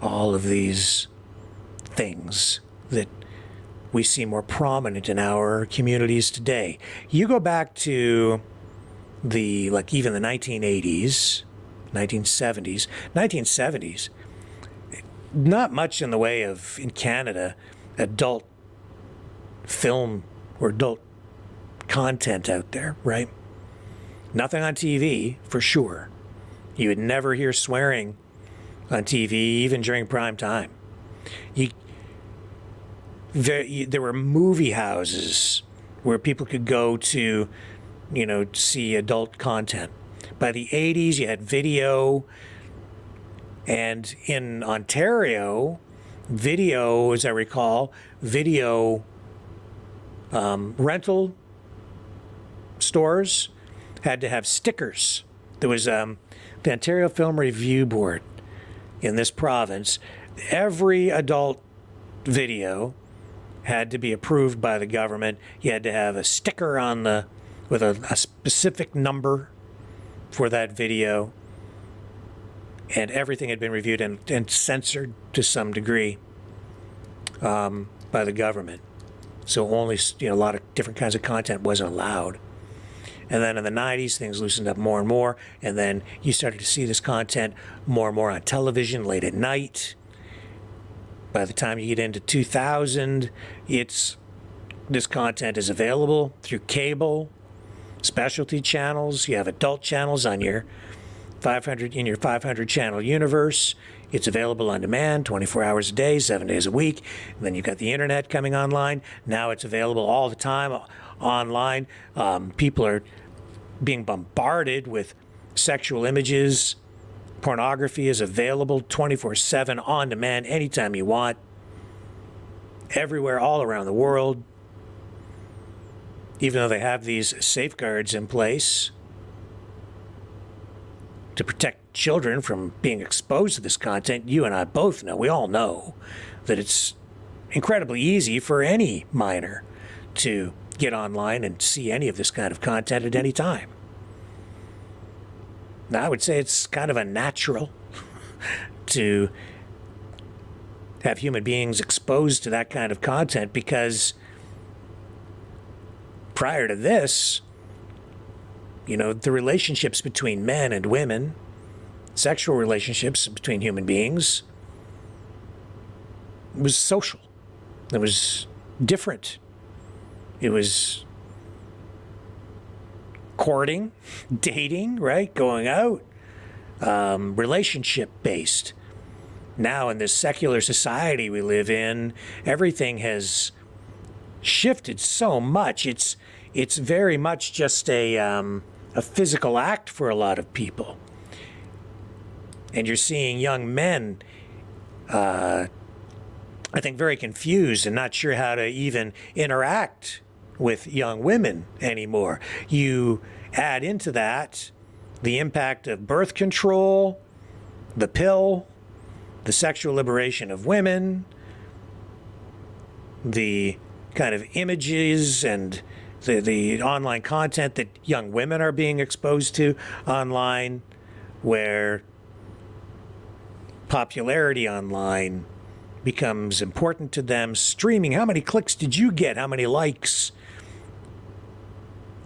all of these things that we see more prominent in our communities today. You go back to even the 1980s, 1970s, not much in the way of, in Canada, adult film or adult content out there, right? Nothing on TV, for sure. You would never hear swearing on TV, even during prime time. There were movie houses where people could go to, see adult content. By the 80s, you had video. And in Ontario, video, as I recall, video rental stores had to have stickers. There was the Ontario Film Review Board in this province. Every adult video had to be approved by the government. You had to have a sticker with a specific number for that video. And everything had been reviewed and censored to some degree by the government. So only a lot of different kinds of content wasn't allowed. And then in the 90s, things loosened up more and more. And then you started to see this content more and more on television late at night. By the time you get into 2000, this content is available through cable, specialty channels. You have adult channels on your 500 channel universe. It's available on demand 24 hours a day, 7 days a week. And then you've got the internet coming online. Now it's available all the time online. People are being bombarded with sexual images. Pornography is available 24/7 on demand anytime you want. Everywhere, all around the world. Even though they have these safeguards in place to protect children from being exposed to this content, you and I both know, we all know, that it's incredibly easy for any minor to get online and see any of this kind of content at any time. Now, I would say it's kind of unnatural to have human beings exposed to that kind of content because prior to this, the relationships between men and women, sexual relationships between human beings, it was social. It was different. It was courting, dating, right? Going out, relationship based. Now in this secular society we live in, everything has shifted so much. It's very much just a physical act for a lot of people. And you're seeing young men, I think, very confused and not sure how to even interact with young women anymore. You add into that the impact of birth control, the pill, the sexual liberation of women, the kind of images and the online content that young women are being exposed to online, where popularity online becomes important to them. Streaming, how many clicks did you get? How many likes?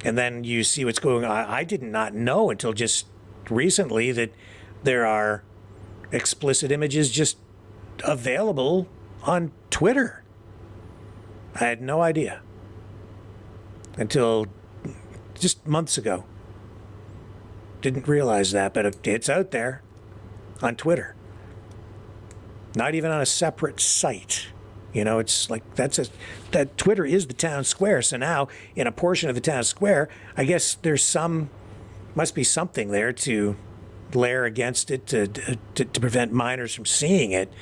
And then you see what's going on. I did not know until just recently that there are explicit images just available on Twitter. I had no idea until just months ago. Didn't realize that, but it's out there on Twitter. Not even on a separate site. It's like that Twitter is the town square. So now in a portion of the town square, I guess must be something there to layer against it to prevent minors from seeing it.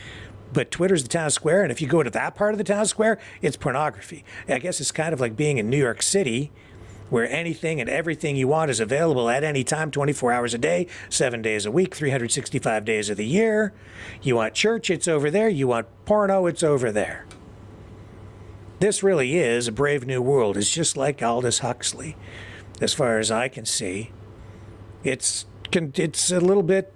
But Twitter's the town square, and if you go to that part of the town square, it's pornography. I guess it's kind of like being in New York City, where anything and everything you want is available at any time, 24 hours a day, 7 days a week, 365 days of the year. You want church, it's over there. You want porno, it's over there. This really is a brave new world. It's just like Aldous Huxley, as far as I can see. It's a little bit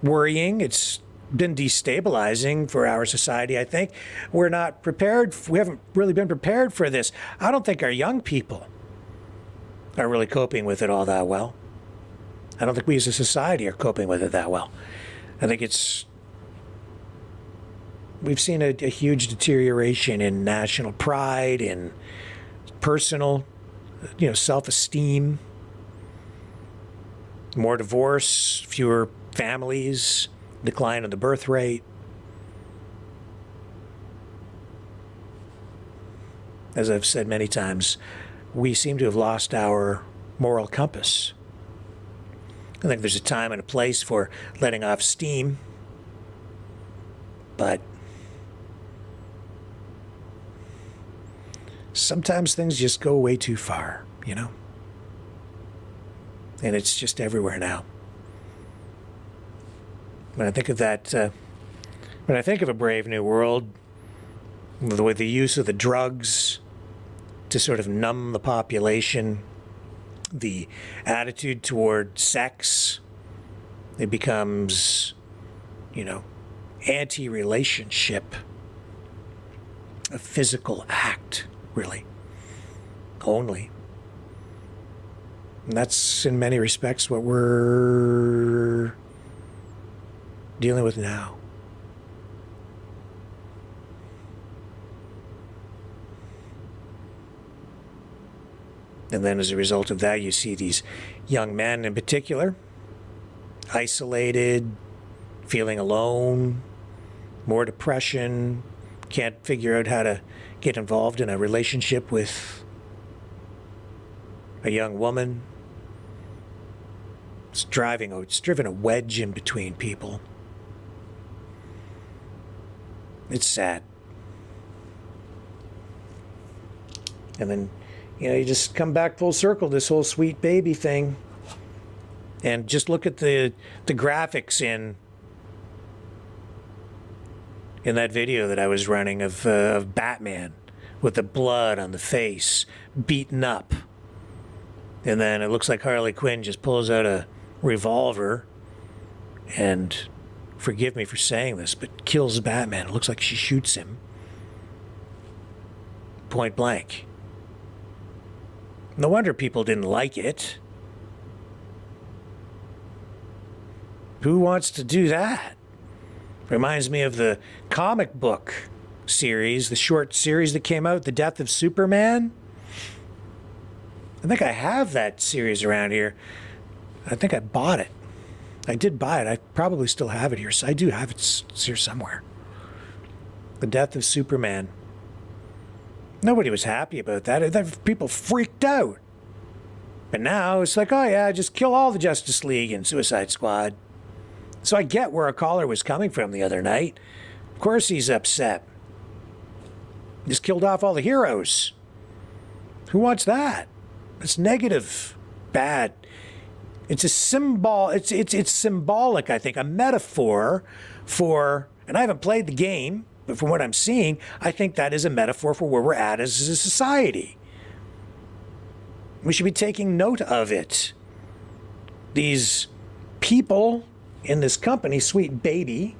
worrying. It's been destabilizing for our society, I think. We're not prepared. We haven't really been prepared for this. I don't think our young people are really coping with it all that well. I don't think we as a society are coping with it that well. I think we've seen a huge deterioration in national pride, in personal, self-esteem, more divorce, fewer families, decline in the birth rate. As I've said many times, we seem to have lost our moral compass. I think there's a time and a place for letting off steam, but sometimes things just go way too far, And it's just everywhere now. When I think of that, when I think of a brave new world, with the use of the drugs to sort of numb the population, the attitude toward sex, it becomes, anti-relationship, a physical act, really, only. And that's, in many respects, what we're dealing with now. And then as a result of that, you see these young men in particular, isolated, feeling alone, more depression, can't figure out how to get involved in a relationship with a young woman. It's driven a wedge in between people. It's sad. And then, you just come back full circle, this whole sweet baby thing. And just look at the graphics in that video that I was running of Batman with the blood on the face, beaten up. And then it looks like Harley Quinn just pulls out a revolver and, forgive me for saying this, but kills Batman. It looks like she shoots him. point blank. No wonder people didn't like it. Who wants to do that? Reminds me of the comic book series, the short series that came out, The Death of Superman. I think I have that series around here. I think I bought it. I did buy it. I probably still have it here. So I do have it here somewhere. The Death of Superman. Nobody was happy about that. People freaked out. But now it's like, oh yeah, just kill all the Justice League and Suicide Squad. So I get where a caller was coming from the other night. Of course he's upset. Just killed off all the heroes. Who wants that? It's negative, bad. It's a symbol. It's symbolic, I think, a metaphor for. And I haven't played the game, but from what I'm seeing, I think that is a metaphor for where we're at as a society. We should be taking note of it. These people in this company, Sweet Baby,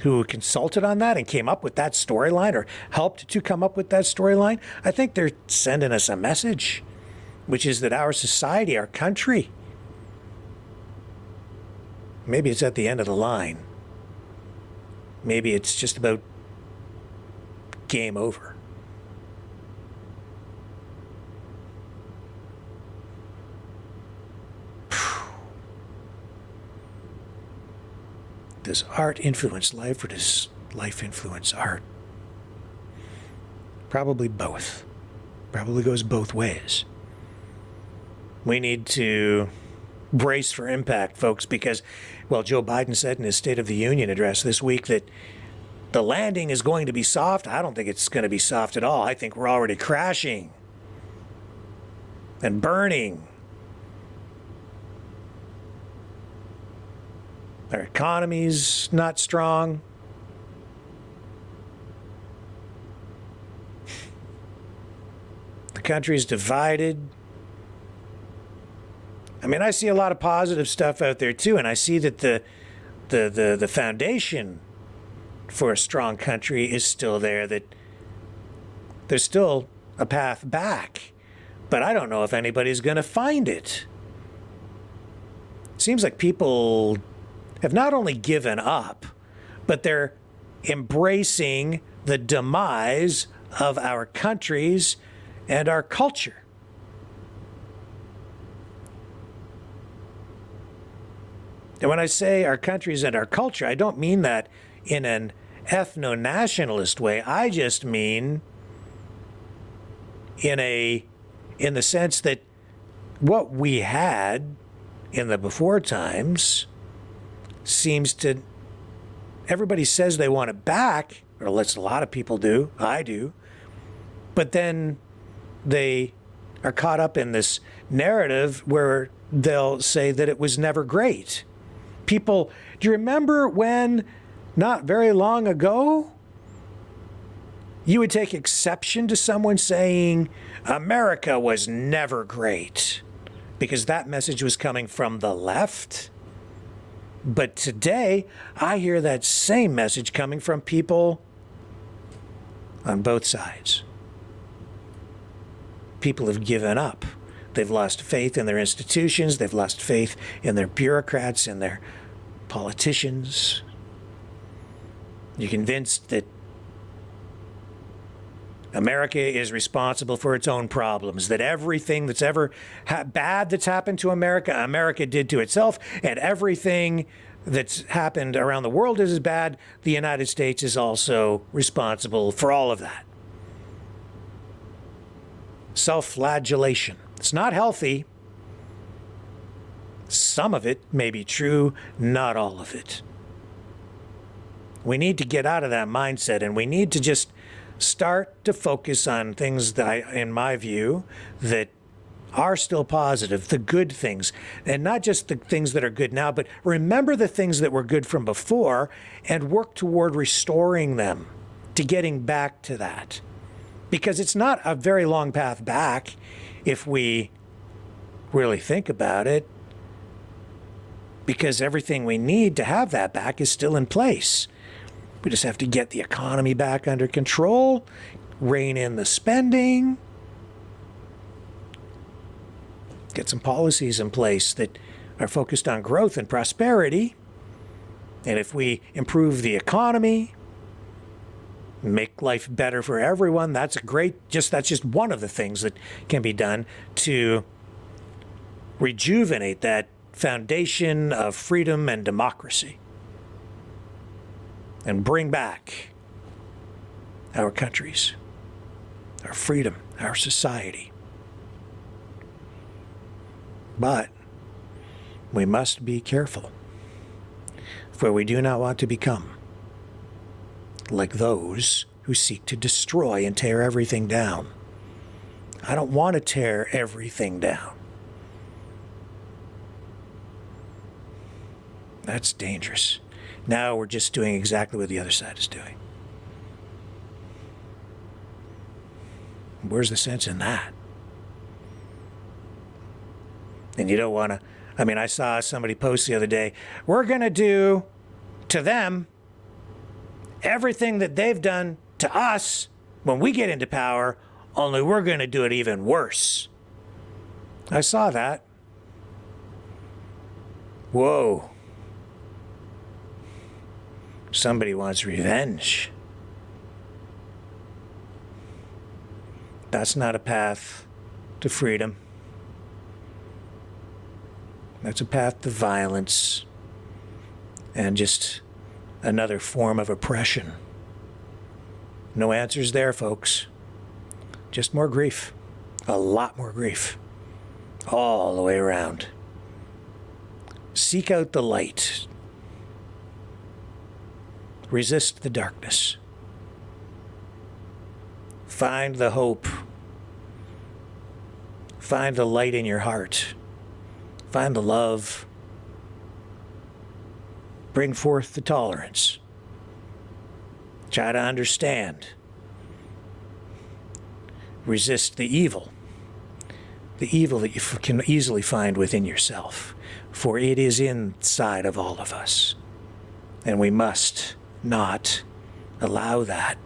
who consulted on that and came up with that storyline or helped to come up with that storyline, I think they're sending us a message, which is that our society, our country, maybe it's at the end of the line. Maybe it's just about game over. Does art influence life, or does life influence art? Probably both. Probably goes both ways. We need to brace for impact, folks, because, well, Joe Biden said in his State of the Union address this week that the landing is going to be soft. I don't think it's going to be soft at all. I think we're already crashing and burning. Our economy's not strong. The country's divided. I mean, I see a lot of positive stuff out there too, and I see that the foundation for a strong country is still there, that there's still a path back. But I don't know if anybody's going to find it. It seems like people have not only given up, but they're embracing the demise of our countries and our culture. And when I say our countries and our culture, I don't mean that in an ethno-nationalist way. I just mean in the sense that what we had in the before times seems to, everybody says they want it back, or at least a lot of people do, I do, but then they are caught up in this narrative where they'll say that it was never great. People, do you remember when, not very long ago, you would take exception to someone saying America was never great, because that message was coming from the left? But today, I hear that same message coming from people on both sides. People have given up. They've lost faith in their institutions. They've lost faith in their bureaucrats and their politicians. You're convinced that America is responsible for its own problems, that everything that's ever bad that's happened to America, America did to itself, and everything that's happened around the world is bad, the United States is also responsible for all of that. Self-flagellation. It's not healthy. Some of it may be true, not all of it. We need to get out of that mindset, and we need to just start to focus on things that, in my view, that are still positive, the good things, and not just the things that are good now, but remember the things that were good from before and work toward restoring them, to getting back to that. Because it's not a very long path back if we really think about it, because everything we need to have that back is still in place. We just have to get the economy back under control, rein in the spending, get some policies in place that are focused on growth and prosperity. And if we improve the economy, make life better for everyone, that's just one of the things that can be done to rejuvenate that foundation of freedom and democracy and bring back our countries, our freedom, our society. But we must be careful, for we do not want to become like those who seek to destroy and tear everything down. I don't want to tear everything down. That's dangerous. Now we're just doing exactly what the other side is doing. Where's the sense in that? And you don't want to, I saw somebody post the other day, we're going to do to them everything that they've done to us when we get into power, only we're going to do it even worse. I saw that. Whoa. Somebody wants revenge. That's not a path to freedom. That's a path to violence and just another form of oppression. No answers there, folks. Just more grief. A lot more grief. All the way around. Seek out the light. Resist the darkness. Find the hope. Find the light in your heart. Find the love. Bring forth the tolerance. Try to understand. Resist the evil that you can easily find within yourself, for it is inside of all of us. And we must not allow that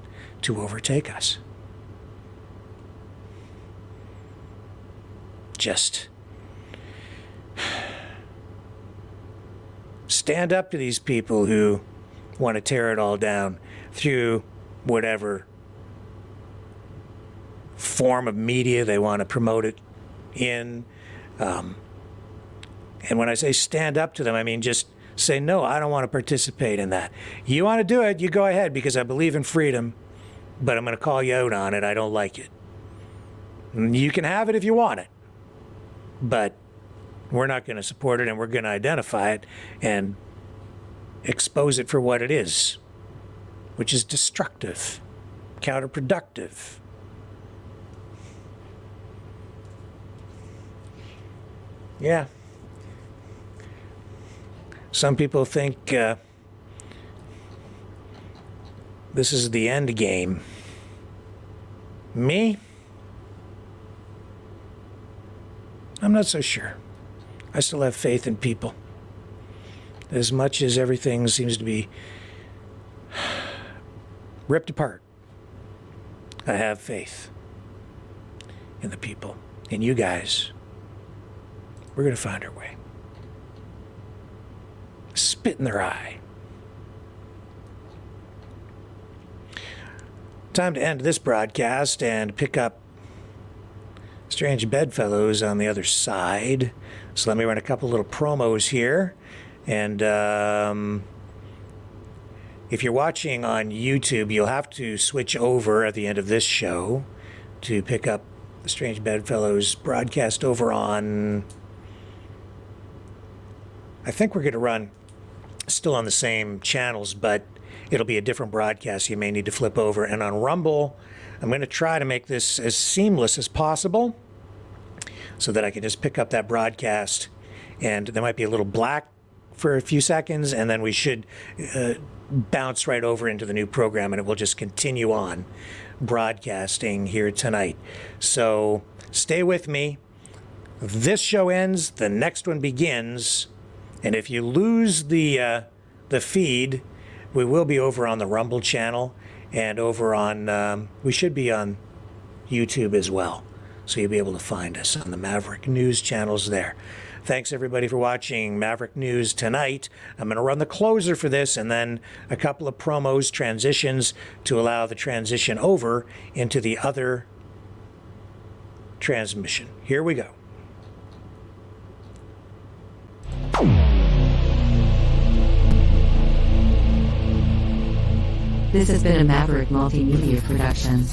to overtake us. Just stand up to these people who want to tear it all down through whatever form of media they want to promote it in. And when I say stand up to them, I mean just say, no, I don't want to participate in that. You want to do it, you go ahead, because I believe in freedom, but I'm going to call you out on it. I don't like it. You can have it if you want it, but we're not going to support it, and we're going to identify it and expose it for what it is, which is destructive, counterproductive. Yeah. Some people think this is the end game. Me? I'm not so sure. I still have faith in people. As much as everything seems to be ripped apart, I have faith in the people, in you guys. We're going to find our way. Spit in their eye. Time to end this broadcast and pick up Strange Bedfellows on the other side. So let me run a couple little promos here. And if you're watching on YouTube, you'll have to switch over at the end of this show to pick up the Strange Bedfellows broadcast over on... I think we're going to run still on the same channels, but it'll be a different broadcast. You may need to flip over. And on Rumble, I'm going to try to make this as seamless as possible so that I can just pick up that broadcast, and there might be a little black for a few seconds, and then we should bounce right over into the new program, and it will just continue on broadcasting here tonight. So stay with me. This show ends, the next one begins, and if you lose the feed, we will be over on the Rumble channel, and over on, we should be on YouTube as well. So you'll be able to find us on the Maverick News channels there. Thanks everybody for watching Maverick News tonight. I'm going to run the closer for this and then a couple of promos, transitions to allow the transition over into the other transmission. Here we go. This has been a Maverick Multimedia production.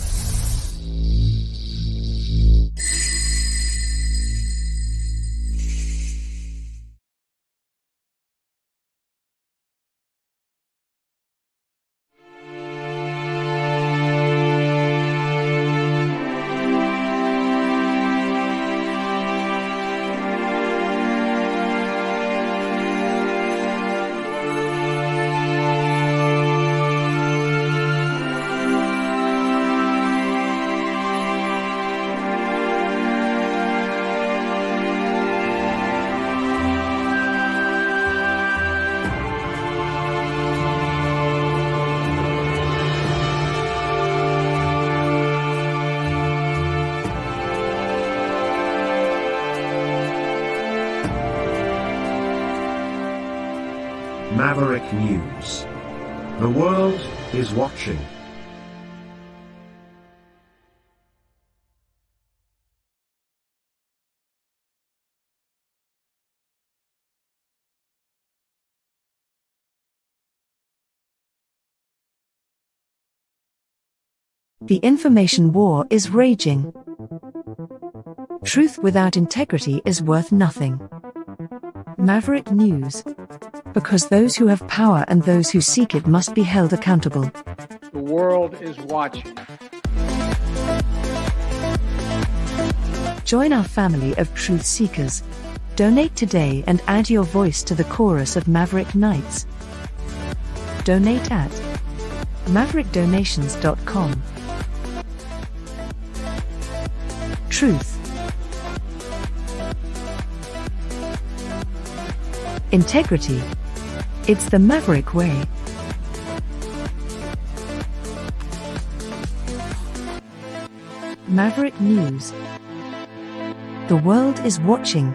Maverick News. The world is watching. The information war is raging. Truth without integrity is worth nothing. Maverick News. Because those who have power and those who seek it must be held accountable. The world is watching. Join our family of truth seekers. Donate today and add your voice to the chorus of Maverick Knights. Donate at maverickdonations.com. Truth. Integrity. It's the Maverick way. Maverick News. The world is watching.